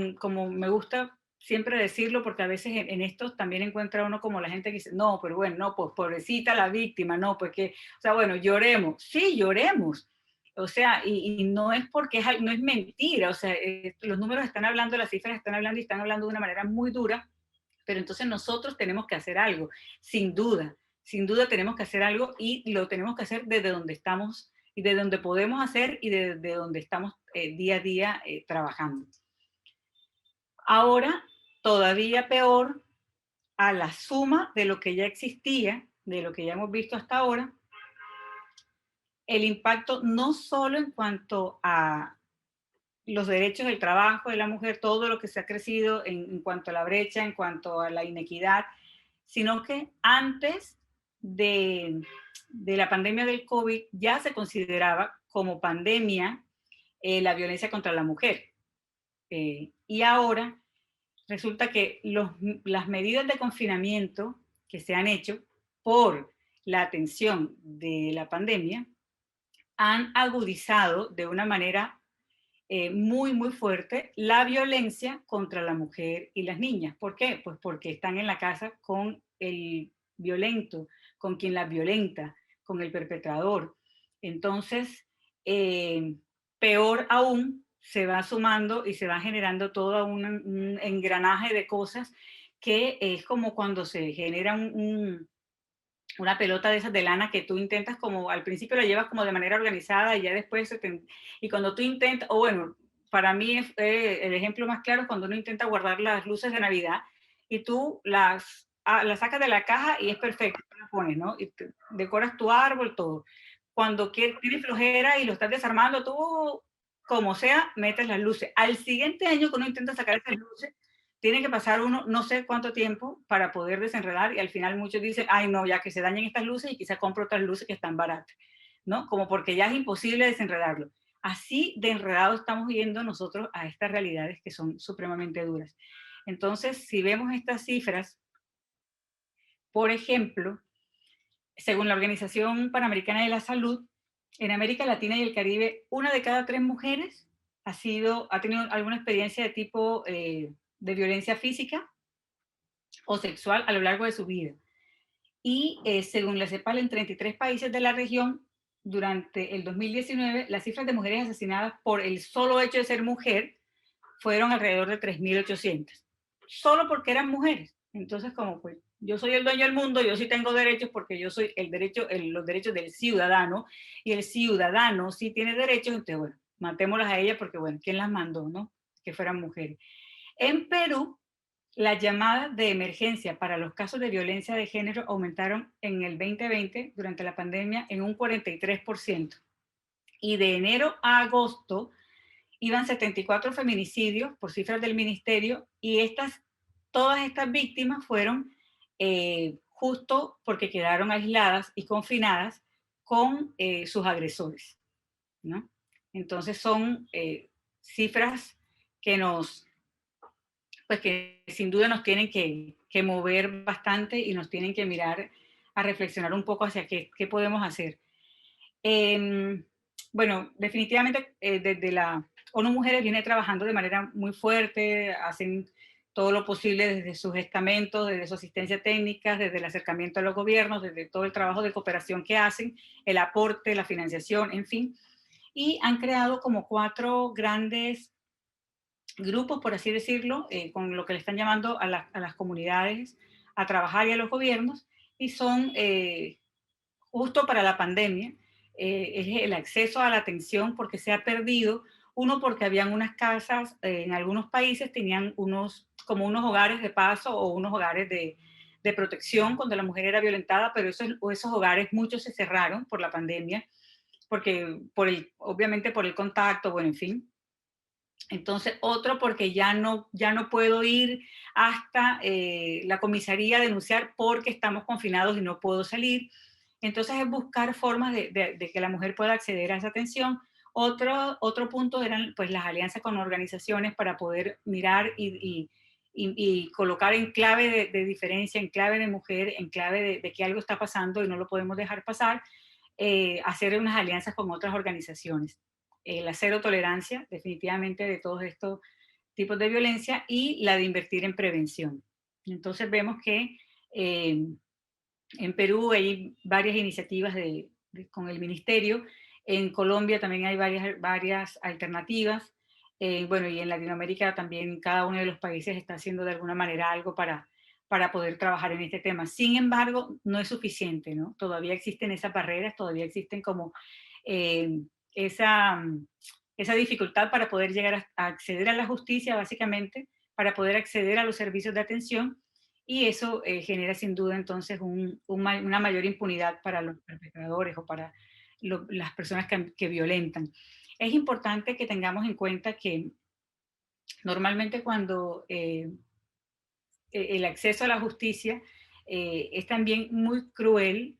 me gusta siempre decirlo, porque a veces en estos también encuentra uno como la gente que dice, no, pero bueno, no, pues pobrecita la víctima, no, pues que, o sea, bueno, lloremos, sí, lloremos, o sea, y no es porque no es mentira, o sea, los números están hablando, las cifras están hablando, y están hablando de una manera muy dura, pero entonces nosotros tenemos que hacer algo, sin duda tenemos que hacer algo, y lo tenemos que hacer desde donde estamos, y de donde podemos hacer, y de donde estamos día a día trabajando. Ahora, todavía peor, a la suma de lo que ya existía, de lo que ya hemos visto hasta ahora, el impacto no solo en cuanto a los derechos del trabajo de la mujer, todo lo que se ha crecido en cuanto a la brecha, en cuanto a la inequidad, sino que antes de la pandemia del COVID ya se consideraba como pandemia la violencia contra la mujer. Y ahora resulta que las medidas de confinamiento que se han hecho por la atención de la pandemia han agudizado de una manera muy, muy fuerte la violencia contra la mujer y las niñas. ¿Por qué? Pues porque están en la casa con el violento, con quien las violenta, con el perpetrador. Entonces, peor aún, se va sumando y se va generando todo un engranaje de cosas que es como cuando se genera una pelota de esas de lana que tú intentas como, al principio la llevas como de manera organizada y ya después, y cuando tú intentas, o bueno, para mí el ejemplo más claro es cuando uno intenta guardar las luces de Navidad y tú las sacas de la caja y es perfecto, las pones, ¿no? Y decoras tu árbol, todo. Cuando tienes flojera y lo estás desarmando, tú, como sea, metes las luces. Al siguiente año que uno intenta sacar esas luces, tiene que pasar uno no sé cuánto tiempo para poder desenredar y al final muchos dicen, ay no, ya que se dañen estas luces y quizás compro otras luces que están baratas, ¿no? Como porque ya es imposible desenredarlo. Así de enredado estamos viendo nosotros a estas realidades que son supremamente duras. Entonces, si vemos estas cifras, por ejemplo, según la Organización Panamericana de la Salud, en América Latina y el Caribe, 1 de cada 3 mujeres ha tenido alguna experiencia de tipo de violencia física o sexual a lo largo de su vida. Y según la CEPAL, en 33 países de la región, durante el 2019, las cifras de mujeres asesinadas por el solo hecho de ser mujer fueron alrededor de 3.800, solo porque eran mujeres. Entonces, como pues yo soy el dueño del mundo, yo sí tengo derechos porque yo soy los derechos del ciudadano y el ciudadano sí tiene derechos, entonces, bueno, matémoslas a ellas porque, bueno, ¿quién las mandó, no? Que fueran mujeres. En Perú, las llamadas de emergencia para los casos de violencia de género aumentaron en el 2020, durante la pandemia, en un 43%. Y de enero a agosto iban 74 feminicidios por cifras del ministerio y todas estas víctimas fueron justo porque quedaron aisladas y confinadas con sus agresores, ¿no? Entonces son cifras que pues que sin duda nos tienen que mover bastante y nos tienen que mirar a reflexionar un poco hacia qué podemos hacer. Bueno, definitivamente desde la ONU Mujeres viene trabajando de manera muy fuerte, hacen todo lo posible desde sus estamentos, desde su asistencia técnica, desde el acercamiento a los gobiernos, desde todo el trabajo de cooperación que hacen, el aporte, la financiación, en fin. Y han creado como 4 grandes grupos, por así decirlo, con lo que le están llamando a las comunidades a trabajar y a los gobiernos, y son justo para la pandemia, es el acceso a la atención porque se ha perdido, uno porque habían unas casas, en algunos países tenían como unos hogares de paso o unos hogares de protección cuando la mujer era violentada, pero esos hogares muchos se cerraron por la pandemia, porque obviamente por el contacto, bueno, en fin. Entonces, otro porque ya no puedo ir hasta la comisaría a denunciar porque estamos confinados y no puedo salir. Entonces, es buscar formas de que la mujer pueda acceder a esa atención. Otro punto eran pues las alianzas con organizaciones para poder mirar y colocar en clave de diferencia, en clave de mujer, en clave de que algo está pasando y no lo podemos dejar pasar, hacer unas alianzas con otras organizaciones. La cero tolerancia, definitivamente, de todos estos tipos de violencia y la de invertir en prevención. Entonces vemos que en Perú hay varias iniciativas con el ministerio, en Colombia también hay varias alternativas, bueno, y en Latinoamérica también cada uno de los países está haciendo de alguna manera algo para poder trabajar en este tema. Sin embargo, no es suficiente, ¿no? Todavía existen esas barreras, todavía existen como eh, esa, esa dificultad para poder llegar a acceder a la justicia, básicamente, para poder acceder a los servicios de atención, y eso genera sin duda entonces una mayor impunidad para los perpetradores o para las personas que violentan. Es importante que tengamos en cuenta que normalmente cuando el acceso a la justicia es también muy cruel,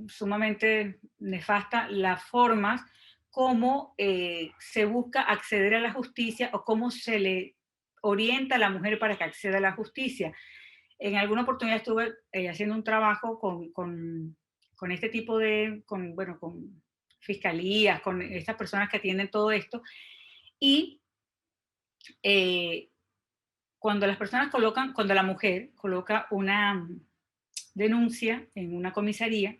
sumamente nefasta las formas como se busca acceder a la justicia o cómo se le orienta a la mujer para que acceda a la justicia. En alguna oportunidad estuve haciendo un trabajo con este tipo de, bueno, con fiscalías, con estas personas que atienden todo esto, y cuando las personas colocan, cuando la mujer coloca una denuncia en una comisaría,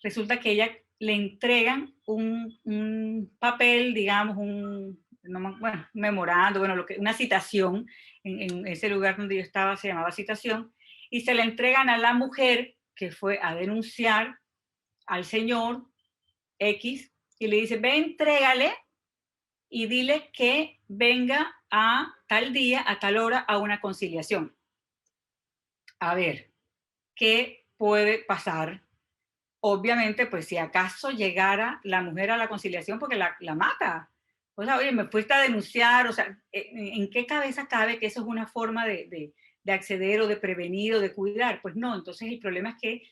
resulta que ella le entregan un papel, digamos, bueno, un memorando, bueno, una citación, en ese lugar donde yo estaba se llamaba citación, y se la entregan a la mujer que fue a denunciar al señor X, y le dice, ve, entrégale y dile que venga a tal día, a tal hora, a una conciliación. A ver, ¿qué puede pasar? Obviamente, pues si acaso llegara la mujer a la conciliación, porque la mata. O sea, oye, me fuiste a denunciar, o sea, ¿en qué cabeza cabe que eso es una forma de acceder o de prevenir o de cuidar? Pues no, entonces el problema es que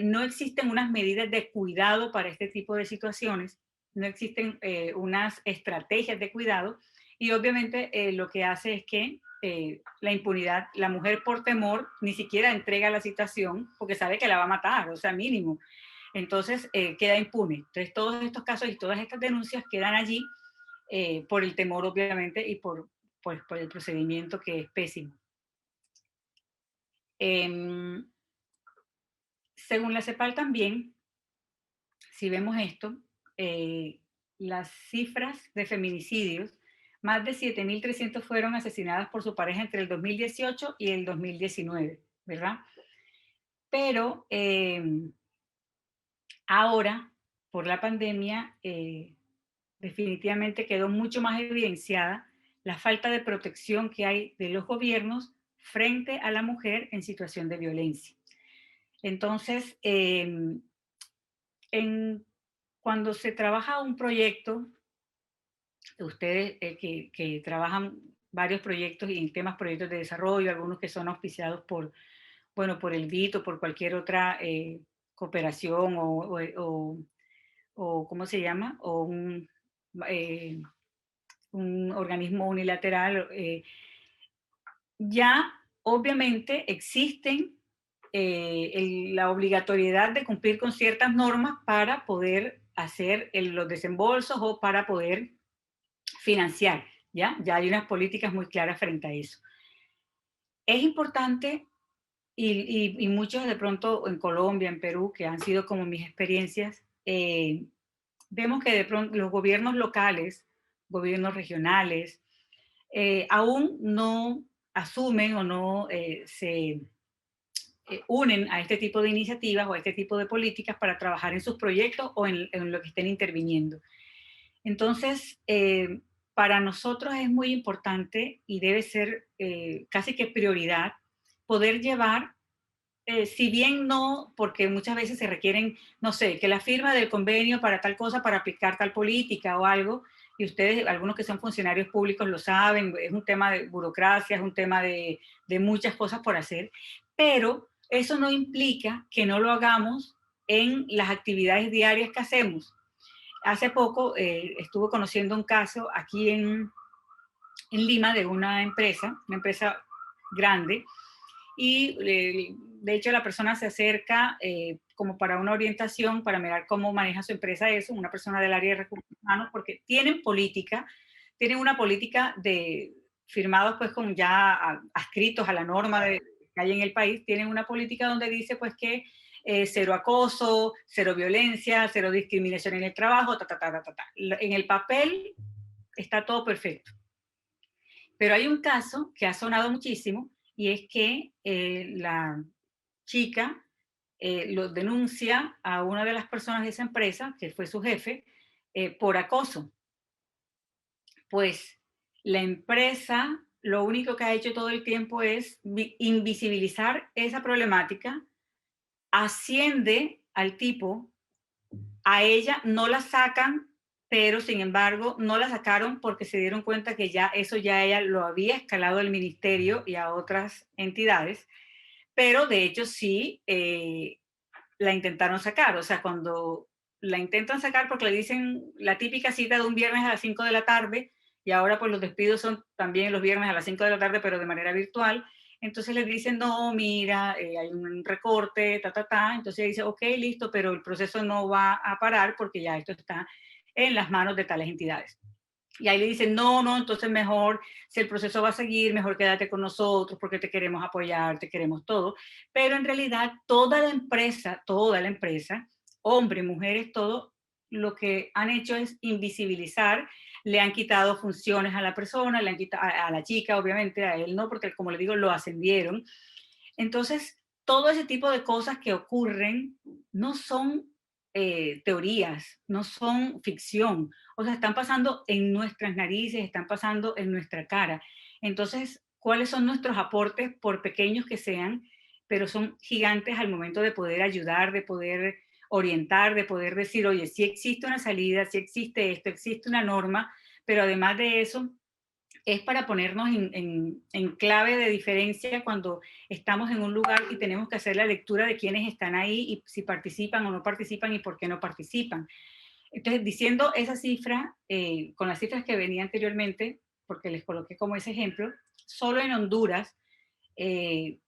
no existen unas medidas de cuidado para este tipo de situaciones, no existen unas estrategias de cuidado, y obviamente lo que hace es que la impunidad, la mujer por temor ni siquiera entrega la citación porque sabe que la va a matar, o sea, mínimo. Entonces queda impune. Entonces todos estos casos y todas estas denuncias quedan allí por el temor, obviamente, y pues, por el procedimiento que es pésimo. Según la CEPAL también, si vemos esto, las cifras de feminicidios, más de 7.300 fueron asesinadas por su pareja entre el 2018 y el 2019, ¿verdad? Pero ahora, por la pandemia, definitivamente quedó mucho más evidenciada la falta de protección que hay de los gobiernos frente a la mujer en situación de violencia. Entonces, cuando se trabaja un proyecto, ustedes que trabajan varios proyectos y en temas proyectos de desarrollo, algunos que son auspiciados por, bueno, por el BID o por cualquier otra cooperación o ¿cómo se llama? O un organismo unilateral, ya obviamente existen la obligatoriedad de cumplir con ciertas normas para poder hacer los desembolsos o para poder financiar, ¿ya? Ya hay unas políticas muy claras frente a eso. Es importante, y muchos de pronto en Colombia, en Perú, que han sido como mis experiencias, vemos que de pronto los gobiernos locales, gobiernos regionales, aún no asumen o no se unen a este tipo de iniciativas o a este tipo de políticas para trabajar en sus proyectos o en lo que estén interviniendo. Entonces, para nosotros es muy importante y debe ser casi que prioridad poder llevar, si bien no, porque muchas veces se requieren, no sé, que la firma del convenio para tal cosa, para aplicar tal política o algo, y ustedes, algunos que son funcionarios públicos lo saben, es un tema de burocracia, es un tema de muchas cosas por hacer, pero eso no implica que no lo hagamos en las actividades diarias que hacemos. Hace poco estuve conociendo un caso aquí en Lima de una empresa grande, y de hecho la persona se acerca como para una orientación, para mirar cómo maneja su empresa eso, una persona del área de recursos humanos, porque tienen una política de firmados pues con ya adscritos a la norma que hay en el país, tienen una política donde dice pues que cero acoso, cero violencia, cero discriminación en el trabajo, En el papel está todo perfecto. Pero hay un caso que ha sonado muchísimo, y es que la chica lo denuncia a una de las personas de esa empresa, que fue su jefe, por acoso. Pues la empresa lo único que ha hecho todo el tiempo es invisibilizar esa problemática, asciende al tipo, a ella no la sacan, pero sin embargo no la sacaron porque se dieron cuenta que ya eso ya ella lo había escalado al ministerio y a otras entidades, pero de hecho sí la intentaron sacar. O sea, cuando la intentan sacar porque le dicen la típica cita de un viernes a las 5 de la tarde, y ahora pues los despidos son también los viernes a las 5 de la tarde, pero de manera virtual, Entonces le dicen, no, mira, hay un recorte, entonces dice, ok, listo, pero el proceso no va a parar porque ya esto está en las manos de tales entidades. Y ahí le dicen, no, no, entonces mejor, si el proceso va a seguir, mejor quédate con nosotros porque te queremos apoyar, te queremos todo. Pero en realidad toda la empresa, hombres, mujeres, todo, lo que han hecho es invisibilizar, le han quitado funciones a la persona, le han quitado a la chica, obviamente, a él no, porque como le digo, lo ascendieron. Entonces, todo ese tipo de cosas que ocurren no son teorías, no son ficción, o sea, están pasando en nuestras narices, están pasando en nuestra cara. Entonces, ¿cuáles son nuestros aportes, por pequeños que sean, pero son gigantes al momento de poder ayudar, de poder orientar, de poder decir, oye, sí existe una salida, sí existe esto, existe una norma, pero además de eso, es para ponernos en clave de diferencia cuando estamos en un lugar y tenemos que hacer la lectura de quiénes están ahí y si participan o no participan y por qué no participan. Entonces, diciendo esa cifra, con las cifras que venía anteriormente, porque les coloqué como ese ejemplo, solo en Honduras, eh,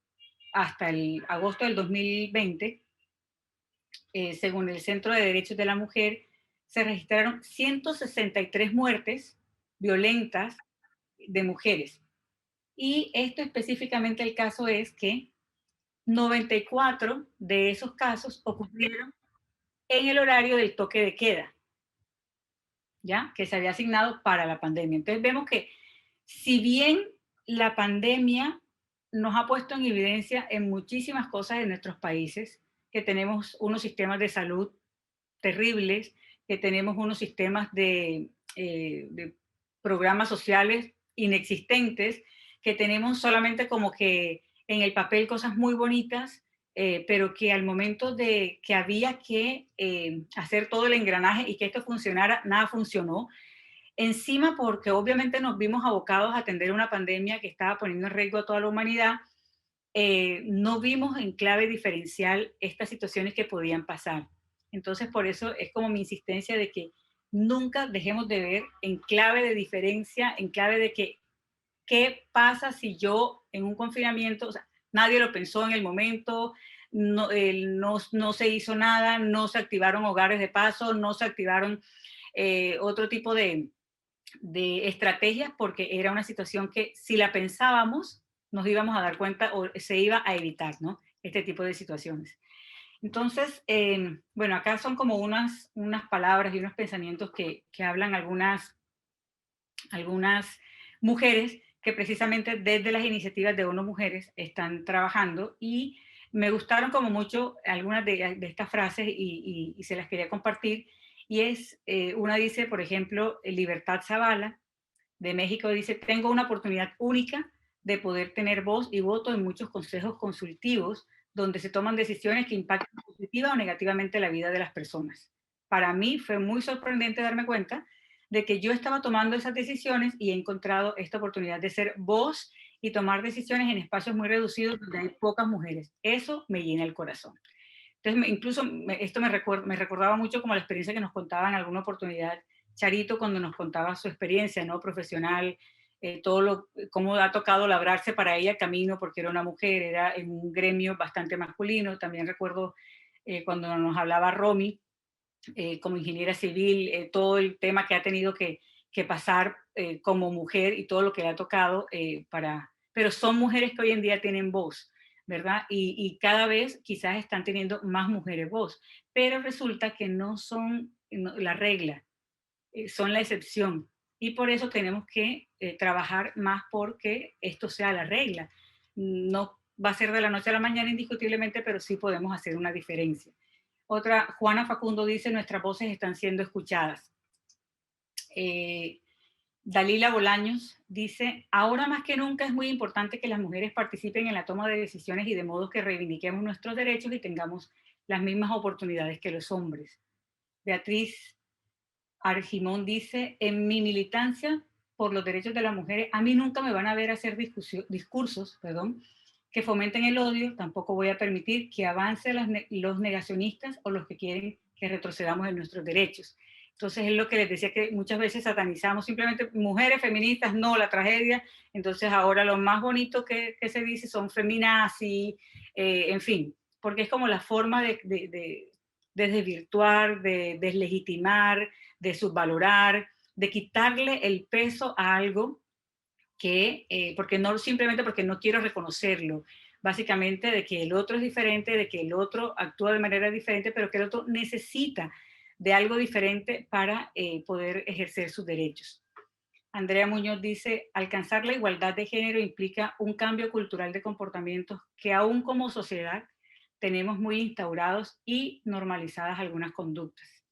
hasta el agosto del 2020, según el Centro de Derechos de la Mujer, se registraron 163 muertes violentas de mujeres. Y esto específicamente el caso es que 94 de esos casos ocurrieron en el horario del toque de queda, ¿ya? Que se había asignado para la pandemia. Entonces vemos que si bien la pandemia nos ha puesto en evidencia en muchísimas cosas en nuestros países, que tenemos unos sistemas de salud terribles, que tenemos unos sistemas de programas sociales inexistentes, que tenemos solamente como que en el papel cosas muy bonitas, pero que al momento de que había que hacer todo el engranaje y que esto funcionara, nada funcionó. Encima porque obviamente nos vimos abocados a atender una pandemia que estaba poniendo en riesgo a toda la humanidad, no vimos en clave diferencial estas situaciones que podían pasar. Entonces, por eso es como mi insistencia de que nunca dejemos de ver en clave de diferencia, en clave de que qué pasa si yo en un confinamiento, o sea, nadie lo pensó en el momento, no se hizo nada, no se activaron hogares de paso, no se activaron otro tipo de estrategias porque era una situación que si la pensábamos nos íbamos a dar cuenta o se iba a evitar, ¿no? Este tipo de situaciones. Entonces, bueno, acá son como unas palabras y unos pensamientos que hablan algunas mujeres que precisamente desde las iniciativas de ONU Mujeres están trabajando y me gustaron como mucho algunas de estas frases y se las quería compartir. Y es, una dice, por ejemplo, Libertad Zavala, de México, dice, tengo una oportunidad única de poder tener voz y voto en muchos consejos consultivos donde se toman decisiones que impactan positiva o negativamente la vida de las personas. Para mí fue muy sorprendente darme cuenta de que yo estaba tomando esas decisiones y he encontrado esta oportunidad de ser voz y tomar decisiones en espacios muy reducidos donde hay pocas mujeres. Eso me llena el corazón. Entonces, incluso esto me recordaba mucho como la experiencia que nos contaba en alguna oportunidad Charito cuando nos contaba su experiencia, ¿no? Profesional, cómo ha tocado labrarse para ella camino porque era una mujer, era en un gremio bastante masculino. También recuerdo cuando nos hablaba Romy, como ingeniera civil, todo el tema que ha tenido que pasar como mujer y todo lo que le ha tocado pero son mujeres que hoy en día tienen voz, ¿verdad? Y cada vez quizás están teniendo más mujeres voz, pero resulta que no son la regla, son la excepción. Y por eso tenemos que trabajar más porque esto sea la regla. No va a ser de la noche a la mañana indiscutiblemente, pero sí podemos hacer una diferencia. Otra, Juana Facundo dice, nuestras voces están siendo escuchadas. Dalila Bolaños dice, ahora más que nunca es muy importante que las mujeres participen en la toma de decisiones y de modo que reivindiquemos nuestros derechos y tengamos las mismas oportunidades que los hombres. Beatriz Argimón dice, en mi militancia por los derechos de las mujeres, a mí nunca me van a ver hacer discursos que fomenten el odio, tampoco voy a permitir que avancen los negacionistas o los que quieren que retrocedamos en nuestros derechos. Entonces es lo que les decía, que muchas veces satanizamos simplemente mujeres feministas, no, la tragedia. Entonces ahora lo más bonito que se dice son feminazis, en fin, porque es como la forma de desvirtuar, de deslegitimar, de subvalorar, de quitarle el peso a algo que, porque no, simplemente porque no quiero reconocerlo, básicamente de que el otro es diferente, de que el otro actúa de manera diferente, pero que el otro necesita de algo diferente para poder ejercer sus derechos. Andrea Muñoz dice, alcanzar la igualdad de género implica un cambio cultural de comportamientos que aún como sociedad tenemos muy instaurados y normalizadas algunas conductas.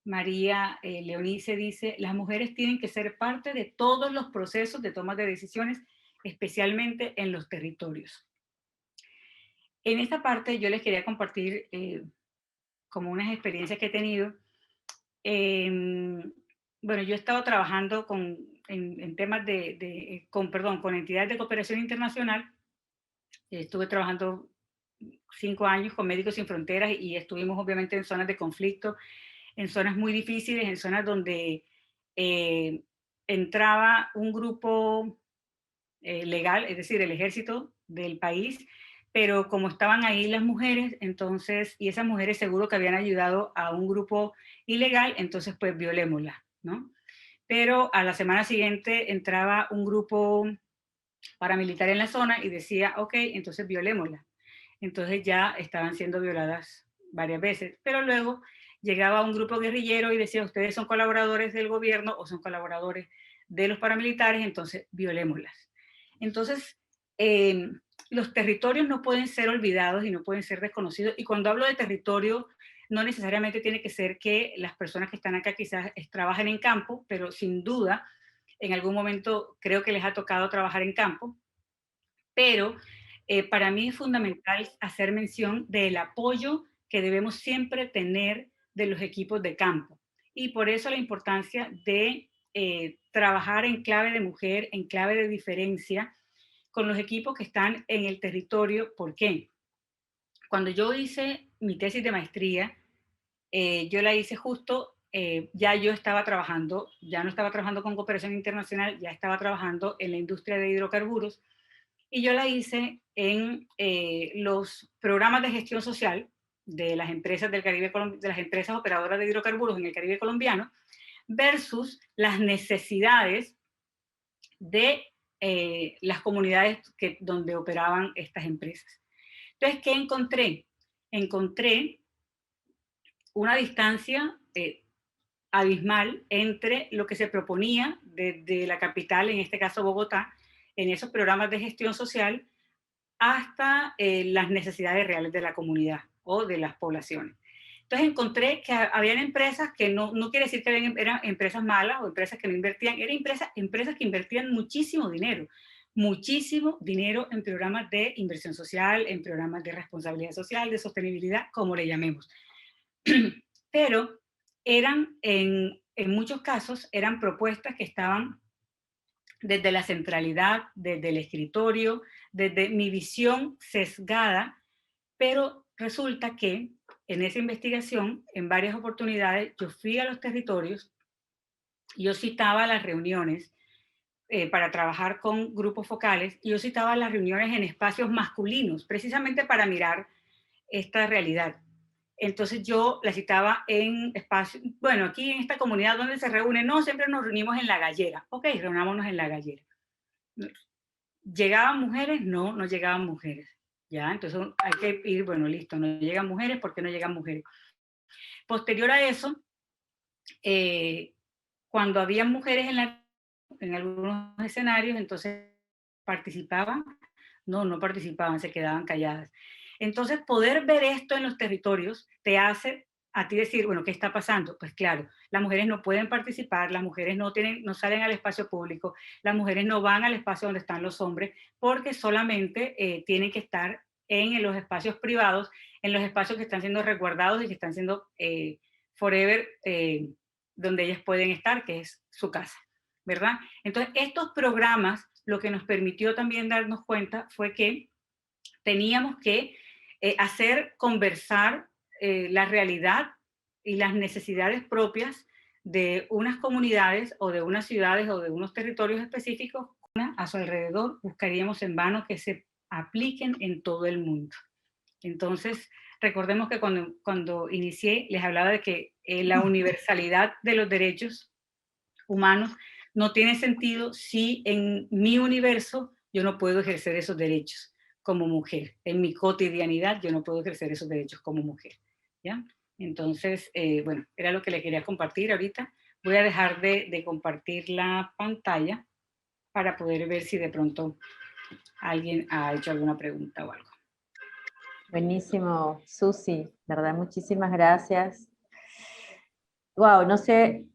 María Leonice dice, las mujeres tienen que ser parte de todos los procesos de toma de decisiones, especialmente en los territorios. En esta parte yo les quería compartir como unas experiencias que he tenido. Bueno, yo he estado trabajando en temas con entidades de cooperación internacional. Estuve trabajando 5 años con Médicos Sin Fronteras y estuvimos obviamente en zonas de conflicto, en zonas muy difíciles, en zonas donde entraba un grupo legal, es decir, el ejército del país, pero como estaban ahí las mujeres, entonces, y esas mujeres seguro que habían ayudado a un grupo ilegal, entonces pues violémosla, ¿no? Pero a la semana siguiente entraba un grupo paramilitar en la zona y decía, ok, entonces violémosla. Entonces ya estaban siendo violadas varias veces, pero luego llegaba un grupo guerrillero y decía, ustedes son colaboradores del gobierno o son colaboradores de los paramilitares, entonces violémoslas. Entonces, los territorios no pueden ser olvidados y no pueden ser desconocidos, y cuando hablo de territorio, no necesariamente tiene que ser que las personas que están acá quizás trabajen en campo, pero sin duda, en algún momento creo que les ha tocado trabajar en campo, pero para mí es fundamental hacer mención del apoyo que debemos siempre tener de los equipos de campo. Y por eso la importancia de trabajar en clave de mujer, en clave de diferencia, con los equipos que están en el territorio. ¿Por qué? Cuando yo hice mi tesis de maestría, yo la hice justo, ya yo estaba trabajando, ya no estaba trabajando con cooperación internacional, ya estaba trabajando en la industria de hidrocarburos, y yo la hice en los programas de gestión social de las empresas del Caribe, de las empresas operadoras de hidrocarburos en el Caribe colombiano, versus las necesidades de las comunidades donde operaban estas empresas. Entonces, ¿qué encontré? Encontré una distancia abismal entre lo que se proponía desde la capital, en este caso Bogotá, en esos programas de gestión social, hasta las necesidades reales de la comunidad o de las poblaciones. Entonces encontré que habían empresas que no quiere decir que eran empresas malas o empresas que no invertían, eran empresas que invertían muchísimo dinero en programas de inversión social, en programas de responsabilidad social, de sostenibilidad, como le llamemos. Pero eran, en muchos casos, eran propuestas que estaban desde la centralidad, desde el escritorio, desde mi visión sesgada, pero resulta que en esa investigación, en varias oportunidades, yo fui a los territorios, yo citaba las reuniones para trabajar con grupos focales, y yo citaba las reuniones en espacios masculinos, precisamente para mirar esta realidad. Entonces yo la citaba en espacios, bueno, aquí en esta comunidad donde se reúnen, no, siempre nos reunimos en la gallera. Ok, reunámonos en la gallera. ¿Llegaban mujeres? No, no llegaban mujeres. ¿Ya? Entonces hay que ir, bueno, listo, no llegan mujeres, ¿por qué no llegan mujeres? Posterior a eso, cuando había mujeres en algunos escenarios, entonces participaban, no participaban, se quedaban calladas. Entonces, poder ver esto en los territorios te hace a ti decir, bueno, ¿qué está pasando? Pues claro, las mujeres no pueden participar, las mujeres no salen al espacio público, las mujeres no van al espacio donde están los hombres, porque solamente tienen que estar en los espacios privados, en los espacios que están siendo resguardados y que están siendo forever, donde ellas pueden estar, que es su casa, ¿verdad? Entonces, estos programas, lo que nos permitió también darnos cuenta fue que teníamos que hacer conversar la realidad y las necesidades propias de unas comunidades o de unas ciudades o de unos territorios específicos a su alrededor, buscaríamos en vano que se apliquen en todo el mundo. Entonces, recordemos que cuando inicié les hablaba de que la universalidad de los derechos humanos no tiene sentido si en mi universo yo no puedo ejercer esos derechos como mujer. En mi cotidianidad yo no puedo ejercer esos derechos como mujer, ¿ya? Entonces, bueno, era lo que le quería compartir ahorita. Voy a dejar de compartir la pantalla para poder ver si de pronto alguien ha hecho alguna pregunta o algo. Buenísimo, Susi, ¿verdad? Muchísimas gracias. Wow, no sé,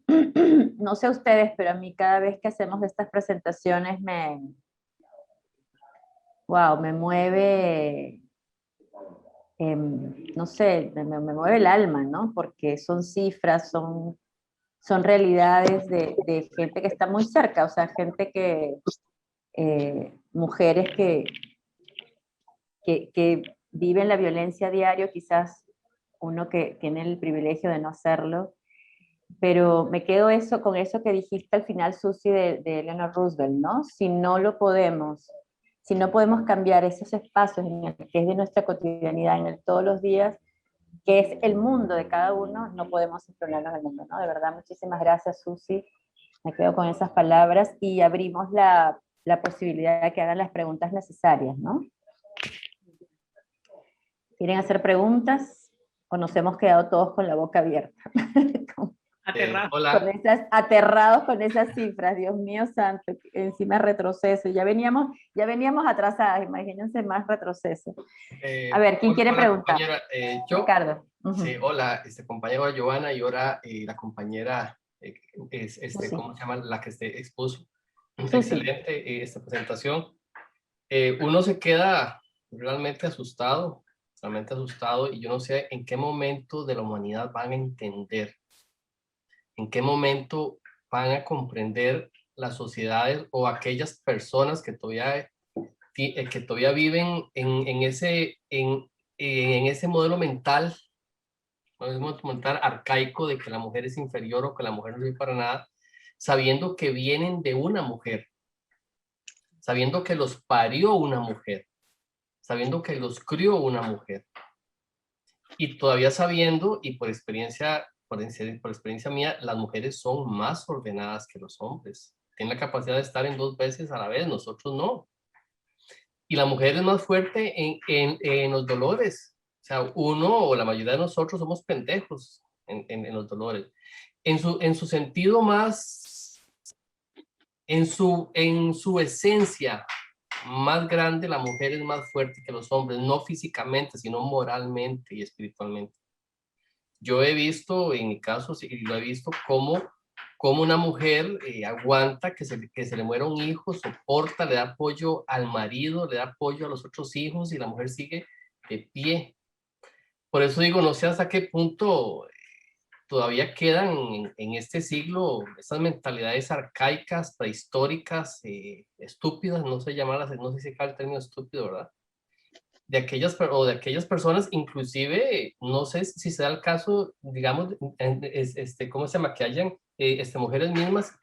no sé ustedes, pero a mí cada vez que hacemos estas presentaciones me mueve, no sé, me mueve el alma, ¿no? Porque son cifras, son realidades de gente que está muy cerca, o sea, gente mujeres que viven la violencia a diario, quizás uno que tiene el privilegio de no hacerlo, pero me quedo con eso que dijiste al final, Susi, de Eleanor Roosevelt, ¿no? Si no podemos cambiar esos espacios en el que es de nuestra cotidianidad, en el todos los días, que es el mundo de cada uno, no podemos explorarnos el mundo, ¿no? De verdad, muchísimas gracias, Susi. Me quedo con esas palabras y abrimos la posibilidad de que hagan las preguntas necesarias, ¿no? ¿Quieren hacer preguntas o nos hemos quedado todos con la boca abierta? Aterrados. Aterrados con esas cifras, Dios mío santo, encima retroceso. Ya veníamos atrasadas, imagínense más retroceso. A ver, ¿quién quiere preguntar? Yo, Ricardo. Sí, hola, compañero Giovanna y ahora la compañera, Sí. ¿cómo se llama? La que expuso. Sí. Excelente esta presentación. Uno se queda realmente asustado y yo no sé en qué momento de la humanidad van a entender, en qué momento van a comprender las sociedades o aquellas personas que todavía viven en ese modelo mental arcaico de que la mujer es inferior o que la mujer no sirve para nada, sabiendo que vienen de una mujer, sabiendo que los parió una mujer, sabiendo que los crió una mujer, y todavía sabiendo, y por experiencia mía, las mujeres son más ordenadas que los hombres, tienen la capacidad de estar en 2 veces a la vez, nosotros no. Y la mujer es más fuerte en los dolores. O sea, uno o la mayoría de nosotros somos pendejos en los dolores. En su sentido más, en su esencia más grande, la mujer es más fuerte que los hombres, no físicamente, sino moralmente y espiritualmente. Yo he visto, en mi caso, sí, lo he visto cómo una mujer aguanta que se le muera un hijo, soporta, le da apoyo al marido, le da apoyo a los otros hijos y la mujer sigue de pie. Por eso digo, no sé hasta qué punto todavía quedan en este siglo esas mentalidades arcaicas, prehistóricas, estúpidas, no sé llamarlas, no sé si cabe el término estúpido, ¿verdad? De aquellas personas, inclusive, no sé si se da el caso, digamos, ¿cómo se llama? Que hayan mujeres mismas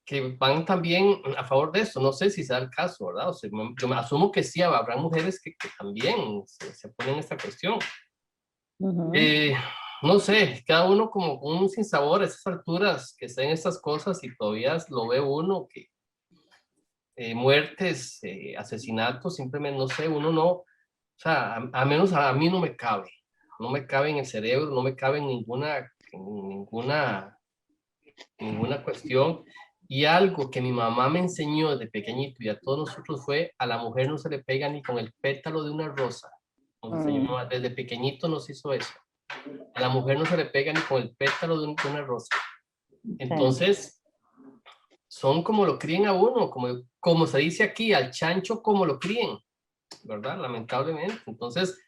que van también a favor de esto, no sé si se da el caso, ¿verdad? O sea, yo me asumo que sí, habrá mujeres que también se ponen esta cuestión. No sé, cada uno como un sinsabor a esas alturas que estén estas cosas y todavía lo ve uno que muertes, asesinatos, simplemente no sé, uno no, o sea, a menos a mí no me cabe en el cerebro, no me cabe en ninguna cuestión. Y algo que mi mamá me enseñó desde pequeñito y a todos nosotros fue: a la mujer no se le pega ni con el pétalo de una rosa. Desde pequeñito nos hizo eso. A la mujer no se le pega ni con el pétalo de una rosa. Entonces, son como lo críen a uno, como se dice aquí, al chancho como lo críen, ¿verdad? Lamentablemente. Entonces,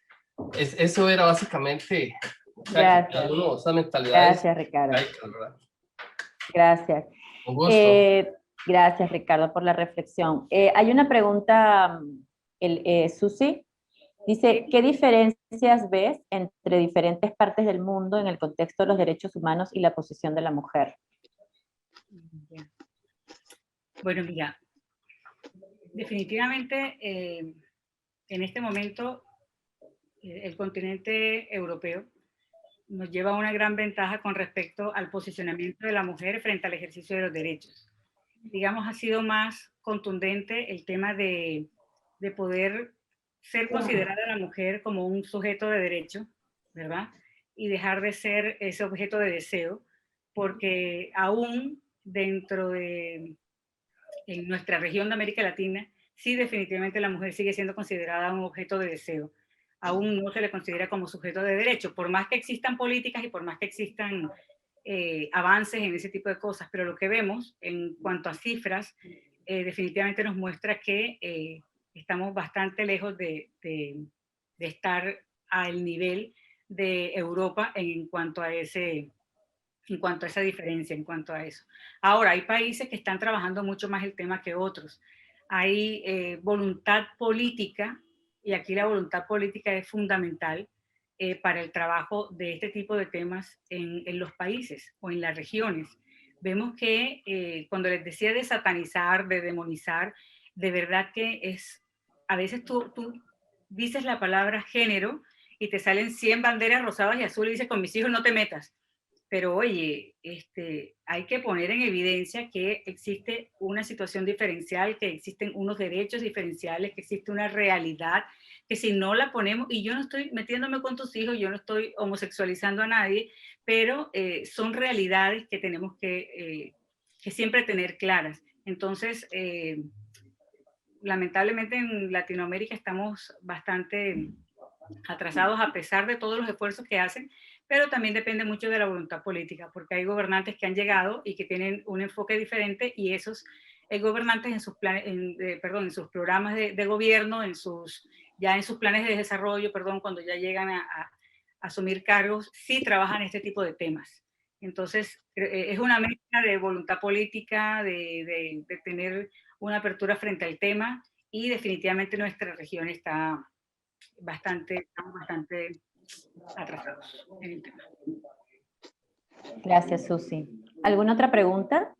eso era básicamente, o sea, que cada uno, esa mentalidad. Gracias, Ricardo. ¿Verdad? Gracias. Un gusto. Gracias, Ricardo, por la reflexión. Hay una pregunta, Susi, Dice, ¿qué diferencias ves entre diferentes partes del mundo en el contexto de los derechos humanos y la posición de la mujer? Bueno, mira, definitivamente en este momento el continente europeo nos lleva a una gran ventaja con respecto al posicionamiento de la mujer frente al ejercicio de los derechos. Digamos, ha sido más contundente el tema de poder ser considerada la mujer como un sujeto de derecho, ¿verdad? Y dejar de ser ese objeto de deseo, porque aún dentro de en nuestra región de América Latina, sí definitivamente la mujer sigue siendo considerada un objeto de deseo. Aún no se le considera como sujeto de derecho, por más que existan políticas y por más que existan avances en ese tipo de cosas, pero lo que vemos en cuanto a cifras definitivamente nos muestra que estamos bastante lejos de estar al nivel de Europa en cuanto a esa diferencia, en cuanto a eso. Ahora, hay países que están trabajando mucho más el tema que otros. Hay voluntad política, y aquí la voluntad política es fundamental para el trabajo de este tipo de temas en los países o en las regiones. Vemos que cuando les decía de satanizar, de demonizar, de verdad que es, a veces tú dices la palabra género y te salen 100 banderas rosadas y azules y dices, con mis hijos no te metas. Pero oye, hay que poner en evidencia que existe una situación diferencial, que existen unos derechos diferenciales, que existe una realidad, que si no la ponemos, y yo no estoy metiéndome con tus hijos, yo no estoy homosexualizando a nadie, pero son realidades que tenemos que siempre tener claras. Entonces, lamentablemente en Latinoamérica estamos bastante atrasados a pesar de todos los esfuerzos que hacen, pero también depende mucho de la voluntad política, porque hay gobernantes que han llegado y que tienen un enfoque diferente y esos gobernantes en sus planes, en sus programas de gobierno, en sus planes de desarrollo, cuando ya llegan a asumir cargos, sí trabajan este tipo de temas. Entonces, es una mezcla de voluntad política, de tener una apertura frente al tema y definitivamente nuestra región estamos bastante atrasados en el tema. Gracias, Susi. ¿Alguna otra pregunta?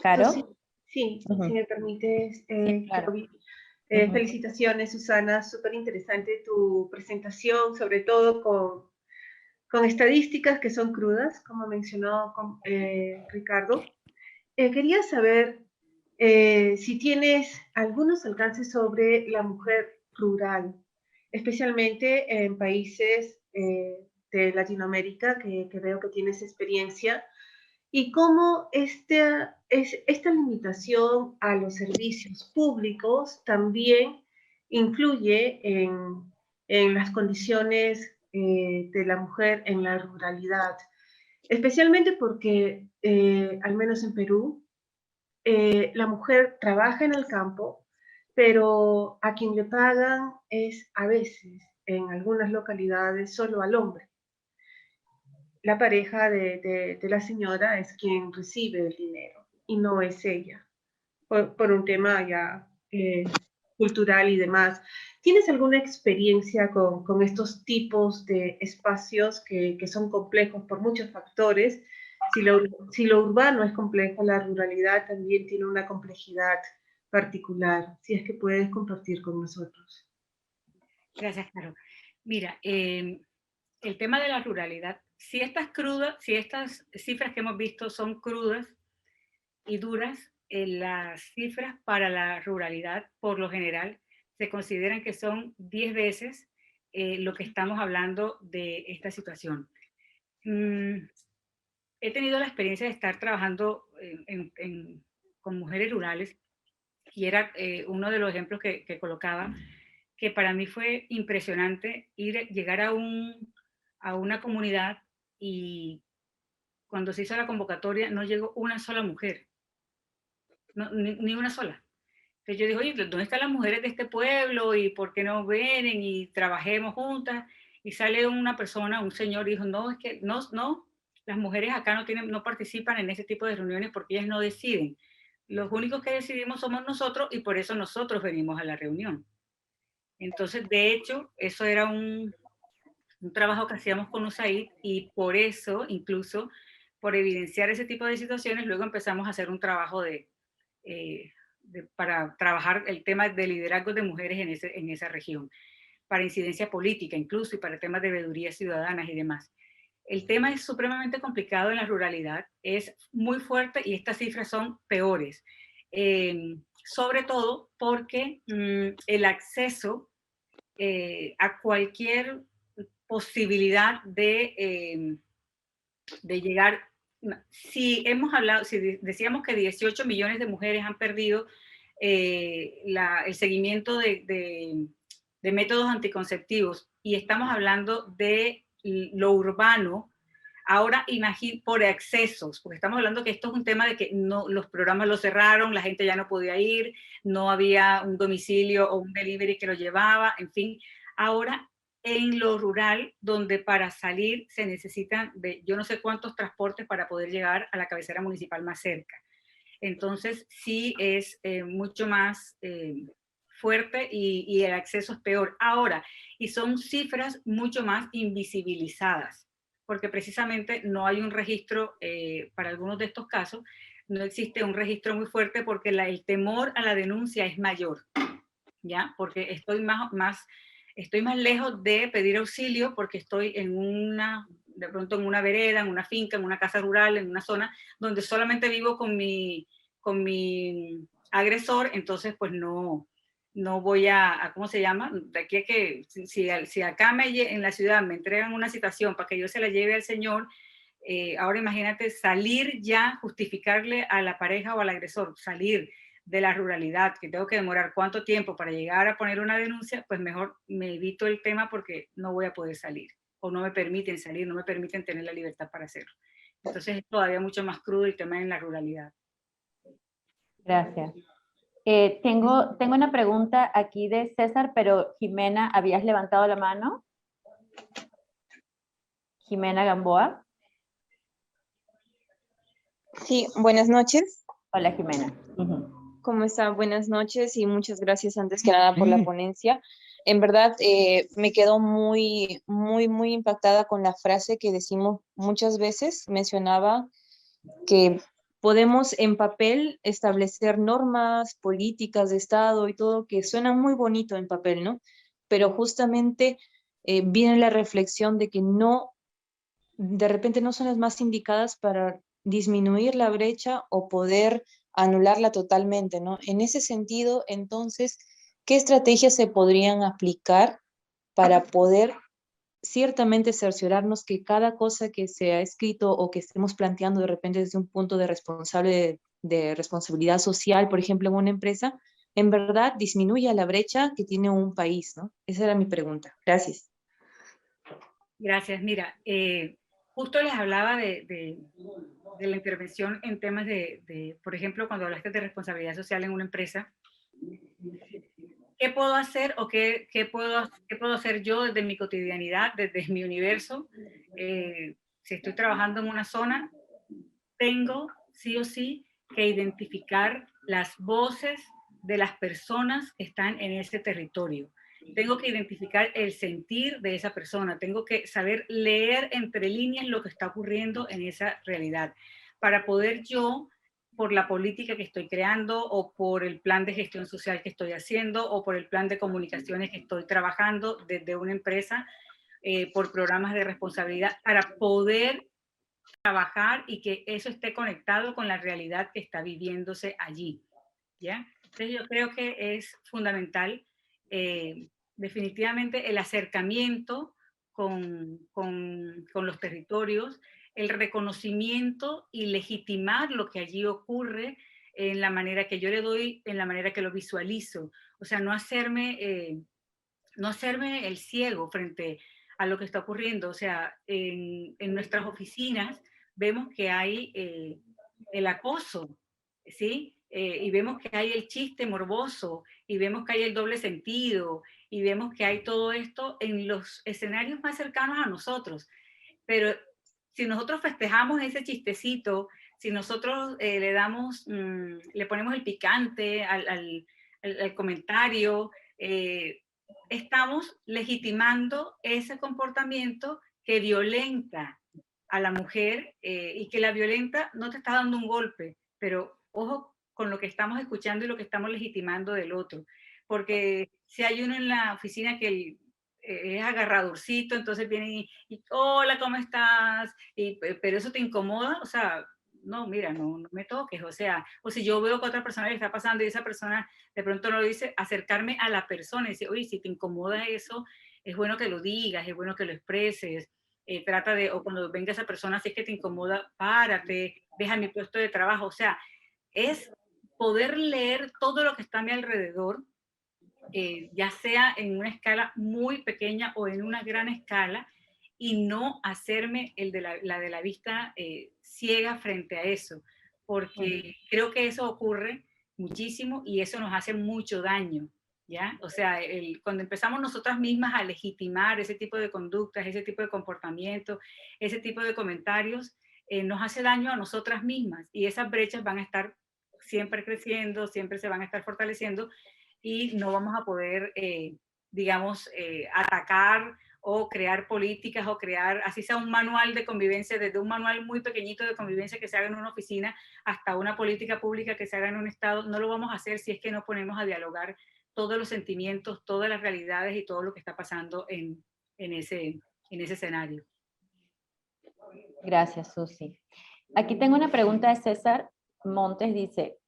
¿Caro? Sí, si me permites, Sí, claro. felicitaciones, Susana, súper interesante tu presentación, sobre todo con estadísticas que son crudas, como mencionó Ricardo. Quería saber si tienes algunos alcances sobre la mujer rural, especialmente en países de Latinoamérica, que veo que tienes experiencia, y cómo esta limitación a los servicios públicos también influye en las condiciones de la mujer en la ruralidad, especialmente porque, al menos en Perú, la mujer trabaja en el campo, pero a quien le pagan es a veces, en algunas localidades, solo al hombre. La pareja de la señora es quien recibe el dinero y no es ella, por un tema ya cultural y demás. ¿Tienes alguna experiencia con estos tipos de espacios que son complejos por muchos factores? Si lo urbano es complejo, la ruralidad también tiene una complejidad particular. Si es que puedes compartir con nosotros. Gracias, Caro. Mira, el tema de la ruralidad, si estas cifras que hemos visto son crudas y duras, las cifras para la ruralidad, por lo general, se consideran que son 10 veces lo que estamos hablando de esta situación. He tenido la experiencia de estar trabajando con mujeres rurales y era uno de los ejemplos que colocaba, que para mí fue impresionante llegar a una comunidad y cuando se hizo la convocatoria no llegó una sola mujer, no, ni una sola. Entonces yo dije, oye, ¿dónde están las mujeres de este pueblo? ¿Y por qué no vienen y trabajemos juntas? Y sale una persona, un señor, y dijo, no, es que no, las mujeres acá no participan en ese tipo de reuniones porque ellas no deciden. Los únicos que decidimos somos nosotros y por eso nosotros venimos a la reunión. Entonces, de hecho, eso era un trabajo que hacíamos con USAID y por eso, incluso por evidenciar ese tipo de situaciones, luego empezamos a hacer un trabajo para trabajar el tema de liderazgo de mujeres en esa región, para incidencia política incluso y para temas de veedurías ciudadanas y demás. El tema es supremamente complicado en la ruralidad, es muy fuerte y estas cifras son peores, sobre todo porque el acceso a cualquier posibilidad de llegar, si hemos hablado, si decíamos que 18 millones de mujeres han perdido el seguimiento de métodos anticonceptivos y estamos hablando de lo urbano, ahora por excesos, porque estamos hablando que esto es un tema de que no, los programas los cerraron, la gente ya no podía ir, no había un domicilio o un delivery que lo llevaba, en fin, ahora en lo rural, donde para salir se necesitan de yo no sé cuántos transportes para poder llegar a la cabecera municipal más cerca. Entonces, sí es mucho más fuerte y el acceso es peor. Ahora, y son cifras mucho más invisibilizadas, porque precisamente no hay un registro para algunos de estos casos, no existe un registro muy fuerte porque el temor a la denuncia es mayor, ¿ya? Porque estoy más lejos de pedir auxilio porque estoy de pronto en una vereda, en una finca, en una casa rural, en una zona donde solamente vivo con mi agresor, entonces pues no voy ¿cómo se llama? De aquí a que, si acá en la ciudad me entregan una citación para que yo se la lleve al señor, ahora imagínate salir ya, justificarle a la pareja o al agresor, salir de la ruralidad, que tengo que demorar cuánto tiempo para llegar a poner una denuncia, pues mejor me evito el tema porque no voy a poder salir, o no me permiten salir, no me permiten tener la libertad para hacerlo. Entonces es todavía mucho más crudo el tema en la ruralidad. Gracias. Tengo una pregunta aquí de César, pero Jimena, ¿habías levantado la mano? Jimena Gamboa. Sí, buenas noches. Hola, Jimena. ¿Cómo están? Buenas noches y muchas gracias antes que nada por la ponencia. En verdad, me quedo muy impactada con la frase que decimos muchas veces. Mencionaba que podemos en papel establecer normas, políticas de Estado y todo que suena muy bonito en papel, ¿no? Pero justamente viene la reflexión de que de repente no son las más indicadas para disminuir la brecha o poder anularla totalmente, ¿no? En ese sentido, entonces, ¿qué estrategias se podrían aplicar para poder ciertamente cerciorarnos que cada cosa que se ha escrito o que estemos planteando de repente desde un punto de responsabilidad social, por ejemplo, en una empresa, en verdad disminuya la brecha que tiene un país, ¿no? Esa era mi pregunta. Gracias. Gracias. Mira, justo les hablaba de la intervención en temas por ejemplo, cuando hablaste de responsabilidad social en una empresa, ¿qué puedo hacer o qué puedo hacer yo desde mi cotidianidad, desde mi universo? Si estoy trabajando en una zona, tengo sí o sí que identificar las voces de las personas que están en ese territorio. Tengo que identificar el sentir de esa persona, tengo que saber leer entre líneas lo que está ocurriendo en esa realidad, para poder yo, por la política que estoy creando, o por el plan de gestión social que estoy haciendo, o por el plan de comunicaciones que estoy trabajando desde una empresa, por programas de responsabilidad, para poder trabajar y que eso esté conectado con la realidad que está viviéndose allí, ¿ya? Entonces yo creo que es fundamental definitivamente el acercamiento con los territorios, el reconocimiento y legitimar lo que allí ocurre en la manera que yo le doy, en la manera que lo visualizo. O sea, no hacerme el ciego frente a lo que está ocurriendo. O sea, en nuestras oficinas vemos que hay el acoso, ¿sí? Y vemos que hay el chiste morboso, y vemos que hay el doble sentido, y vemos que hay todo esto en los escenarios más cercanos a nosotros. Pero si nosotros festejamos ese chistecito, si nosotros le ponemos el picante al comentario, estamos legitimando ese comportamiento que violenta a la mujer y que la violenta no te está dando un golpe, pero ojo con lo que estamos escuchando y lo que estamos legitimando del otro. Porque si hay uno en la oficina que es agarradorcito, entonces viene y hola, ¿cómo estás? Pero eso te incomoda, o sea, no, mira, no me toques, o sea, o si yo veo que otra persona le está pasando y esa persona de pronto no lo dice, acercarme a la persona y decir, oye, si te incomoda eso, es bueno que lo digas, es bueno que lo expreses, trata de, o cuando venga esa persona, si es que te incomoda, párate, deja mi puesto de trabajo, o sea, es poder leer todo lo que está a mi alrededor, ya sea en una escala muy pequeña o en una gran escala, y no hacerme la de la vista ciega frente a eso, porque creo que eso ocurre muchísimo y eso nos hace mucho daño, ¿ya? O sea, cuando empezamos nosotras mismas a legitimar ese tipo de conductas, ese tipo de comportamientos, ese tipo de comentarios, nos hace daño a nosotras mismas y esas brechas van a estar siempre creciendo, siempre se van a estar fortaleciendo y no vamos a poder, digamos, atacar o crear políticas o crear, así sea un manual de convivencia, desde un manual muy pequeñito de convivencia que se haga en una oficina hasta una política pública que se haga en un estado, no lo vamos a hacer si es que no ponemos a dialogar todos los sentimientos, todas las realidades y todo lo que está pasando en ese escenario. Gracias, Susi. Aquí tengo una pregunta de César Montes, dice,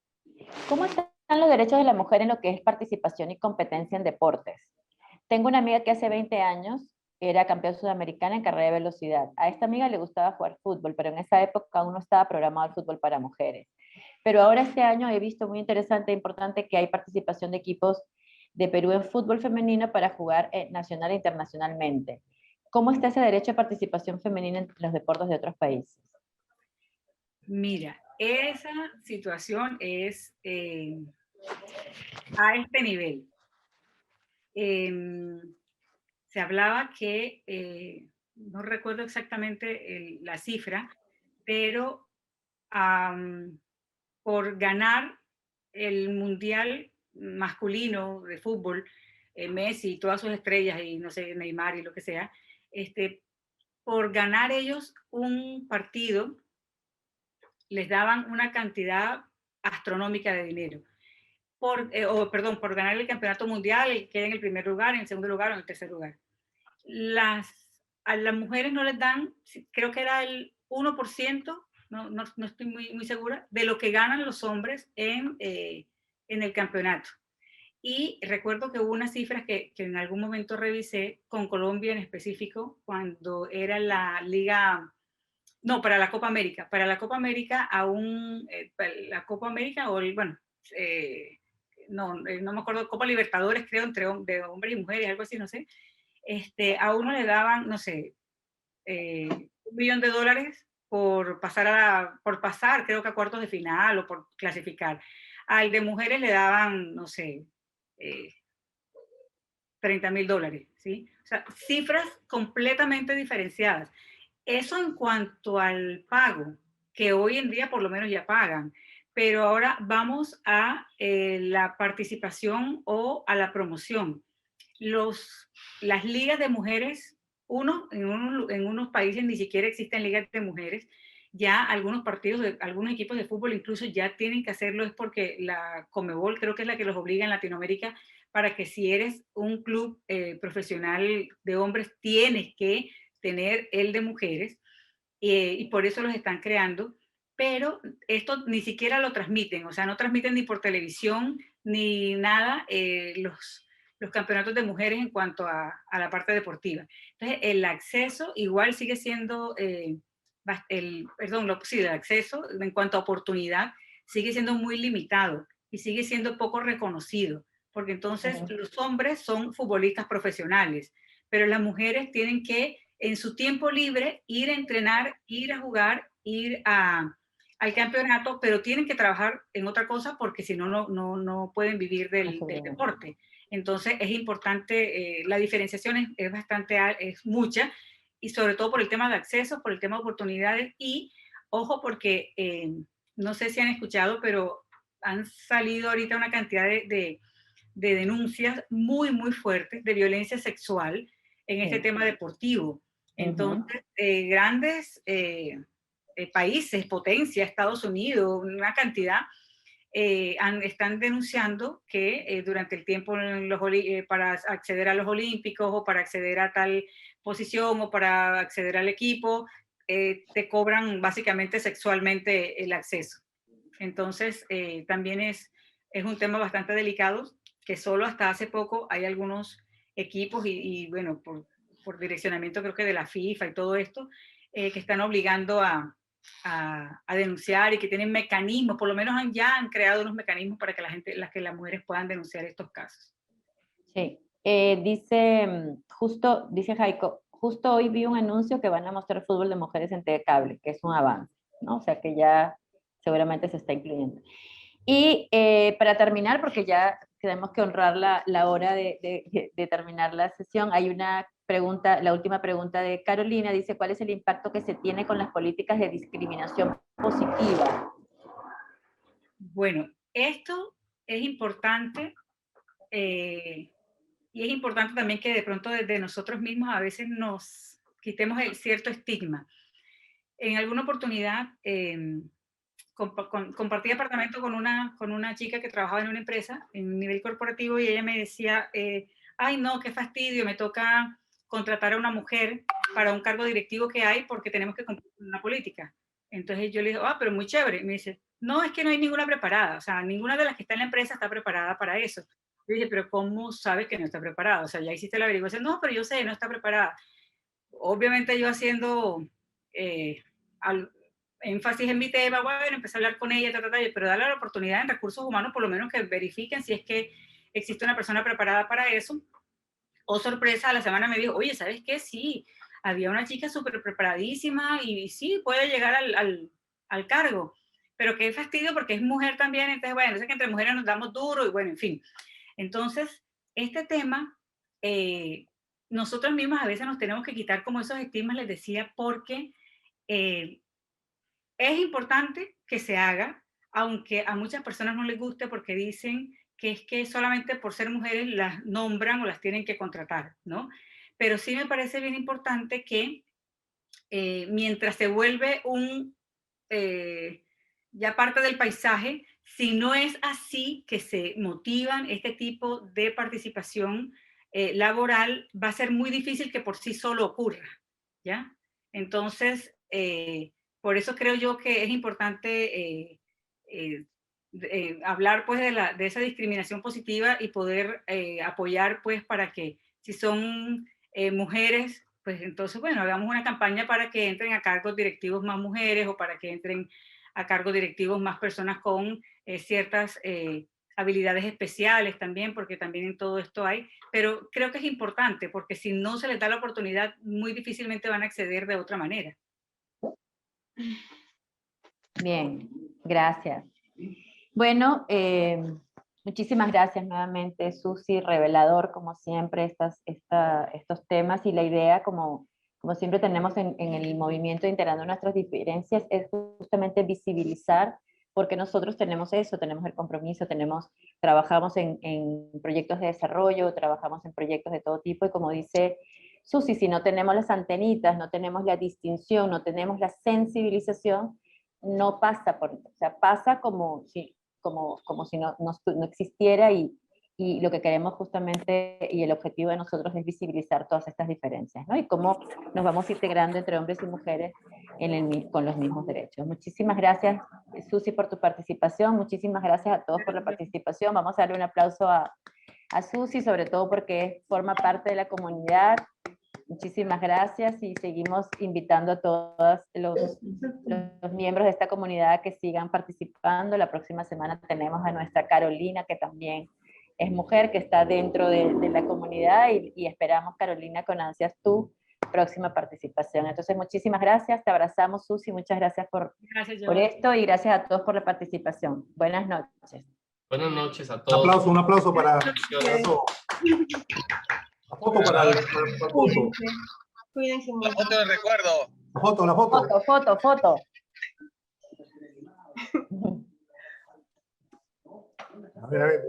¿cómo están los derechos de la mujer en lo que es participación y competencia en deportes? Tengo una amiga que hace 20 años era campeona sudamericana en carrera de velocidad. A esta amiga le gustaba jugar fútbol, pero en esa época aún no estaba programado el fútbol para mujeres. Pero ahora este año he visto muy interesante e importante que hay participación de equipos de Perú en fútbol femenino para jugar nacional e internacionalmente. ¿Cómo está ese derecho de participación femenina en los deportes de otros países? Mira, esa situación es a este nivel. Se hablaba que, no recuerdo exactamente la cifra, pero por ganar el mundial masculino de fútbol, Messi y todas sus estrellas, y no sé, Neymar y lo que sea, por ganar ellos un partido, les daban una cantidad astronómica de dinero. Por ganar el campeonato mundial, queda en el primer lugar, en el segundo lugar o en el tercer lugar. A las mujeres no les dan, creo que era el 1%, no estoy muy segura, de lo que ganan los hombres en el campeonato. Y recuerdo que hubo unas cifras que en algún momento revisé con Colombia en específico, cuando era la liga, no, para la Copa América. Para la Copa América, aún, la Copa América, o no me acuerdo, Copa Libertadores, creo, de hombres y mujeres, algo así, no sé. A uno le daban, no sé, $1 millón por pasar, creo que a cuartos de final o por clasificar. Al de mujeres le daban, no sé, $30,000, ¿sí? O sea, cifras completamente diferenciadas. Eso en cuanto al pago, que hoy en día por lo menos ya pagan, pero ahora vamos a la participación o a la promoción. Las ligas de mujeres, en unos países ni siquiera existen ligas de mujeres, ya algunos algunos equipos de fútbol incluso ya tienen que hacerlo, es porque la Conmebol creo que es la que los obliga en Latinoamérica, para que si eres un club profesional de hombres, tienes que tener el de mujeres, y por eso los están creando, pero esto ni siquiera lo transmiten, o sea, no transmiten ni por televisión ni nada los campeonatos de mujeres en cuanto a la parte deportiva. Entonces, el acceso igual sigue siendo, el acceso en cuanto a oportunidad sigue siendo muy limitado y sigue siendo poco reconocido, porque entonces los hombres son futbolistas profesionales, pero las mujeres tienen que, en su tiempo libre, ir a entrenar, ir a jugar, ir al campeonato, pero tienen que trabajar en otra cosa porque si no, no pueden vivir del deporte. Entonces es importante, la diferenciación es mucha, y sobre todo por el tema de acceso, por el tema de oportunidades y, ojo, porque no sé si han escuchado, pero han salido ahorita una cantidad de denuncias muy, muy fuertes de violencia sexual en este tema deportivo. Entonces, grandes países, potencia, Estados Unidos, una cantidad, están denunciando que durante el tiempo para acceder a los Olímpicos o para acceder a tal posición o para acceder al equipo, te cobran básicamente sexualmente el acceso. Entonces, también es un tema bastante delicado, que solo hasta hace poco hay algunos equipos y bueno, por direccionamiento creo que de la FIFA y todo esto, que están obligando a denunciar y que tienen mecanismos, por lo menos ya han creado unos mecanismos para que las mujeres puedan denunciar estos casos. Sí, dice Jaico, justo hoy vi un anuncio que van a mostrar fútbol de mujeres en TV Cable, que es un avance, ¿no? O sea que ya seguramente se está incluyendo. Y para terminar, porque ya tenemos que honrar la hora de terminar la sesión, hay una pregunta, la última pregunta de Carolina, dice, ¿cuál es el impacto que se tiene con las políticas de discriminación positiva? Bueno, esto es importante y es importante también que de pronto desde nosotros mismos a veces nos quitemos el cierto estigma. En alguna oportunidad compartí apartamento con una chica que trabajaba en una empresa en nivel corporativo y ella me decía, ay no, qué fastidio, me toca contratar a una mujer para un cargo directivo que hay porque tenemos que cumplir una política. Entonces yo le dije, pero muy chévere. Y me dice, no, es que no hay ninguna preparada, o sea, ninguna de las que está en la empresa está preparada para eso. Yo dije, pero ¿cómo sabes que no está preparada? O sea, ya hiciste la averiguación. No, pero yo sé, no está preparada. Obviamente yo haciendo énfasis en mi tema, bueno, empecé a hablar con ella, pero darle la oportunidad en recursos humanos, por lo menos que verifiquen si es que existe una persona preparada para eso. Oh, sorpresa, a la semana me dijo, oye, ¿sabes qué? Sí, había una chica súper preparadísima y sí, puede llegar al cargo, pero qué fastidio porque es mujer también, entonces, bueno, es que entre mujeres nos damos duro y bueno, en fin. Entonces, este tema, nosotros mismos a veces nos tenemos que quitar como esos estigmas, les decía, porque es importante que se haga, aunque a muchas personas no les guste porque dicen que es que solamente por ser mujeres las nombran o las tienen que contratar, ¿no? Pero sí me parece bien importante que mientras se vuelve ya parte del paisaje, si no es así que se motivan este tipo de participación laboral, va a ser muy difícil que por sí solo ocurra, ¿ya? Entonces, por eso creo yo que es importante hablar pues de esa discriminación positiva y poder apoyar pues para que si son mujeres, pues entonces bueno, hagamos una campaña para que entren a cargos directivos más mujeres o para que entren a cargos directivos más personas con ciertas habilidades especiales también, porque también en todo esto hay, pero creo que es importante porque si no se les da la oportunidad muy difícilmente van a acceder de otra manera. Bien, gracias. Bueno, muchísimas gracias nuevamente, Susi, revelador como siempre estos temas y la idea como siempre tenemos en el movimiento Integrando Nuestras Diferencias es justamente visibilizar porque nosotros tenemos eso, tenemos el compromiso, trabajamos en proyectos de desarrollo, trabajamos en proyectos de todo tipo y como dice Susi, si no tenemos las antenitas, no tenemos la distinción, no tenemos la sensibilización, no pasa pasa como si no existiera y lo que queremos justamente y el objetivo de nosotros es visibilizar todas estas diferencias, ¿no? Y cómo nos vamos integrando entre hombres y mujeres con los mismos derechos. Muchísimas gracias, Susi, por tu participación. Muchísimas gracias a todos por la participación. Vamos a darle un aplauso a Susi, sobre todo porque forma parte de la comunidad. Muchísimas gracias y seguimos invitando a todos los miembros de esta comunidad que sigan participando. La próxima semana tenemos a nuestra Carolina, que también es mujer, que está dentro de la comunidad y esperamos, Carolina, con ansias tu próxima participación. Entonces, muchísimas gracias. Te abrazamos, Susi. Muchas gracias por esto y gracias a todos por la participación. Buenas noches. Buenas noches a todos. Un aplauso para todos. La foto para el foto. Cuídense mucho. La foto de recuerdo. La foto, la foto. Foto, foto, foto. A ver, a ver.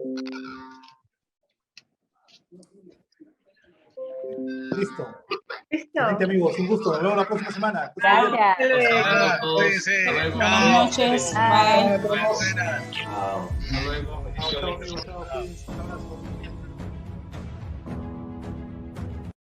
Listo. Listo. Excelente, amigos. Un gusto. Nos vemos la próxima semana. Gracias. Hasta luego. Ah, cuídense. Hasta luego. Chao. Buenas noches. Bye. Bye. Buenas. Hasta luego. Chao, chao, Bendiciones. amigos. Chao, cuídense. Un abrazo.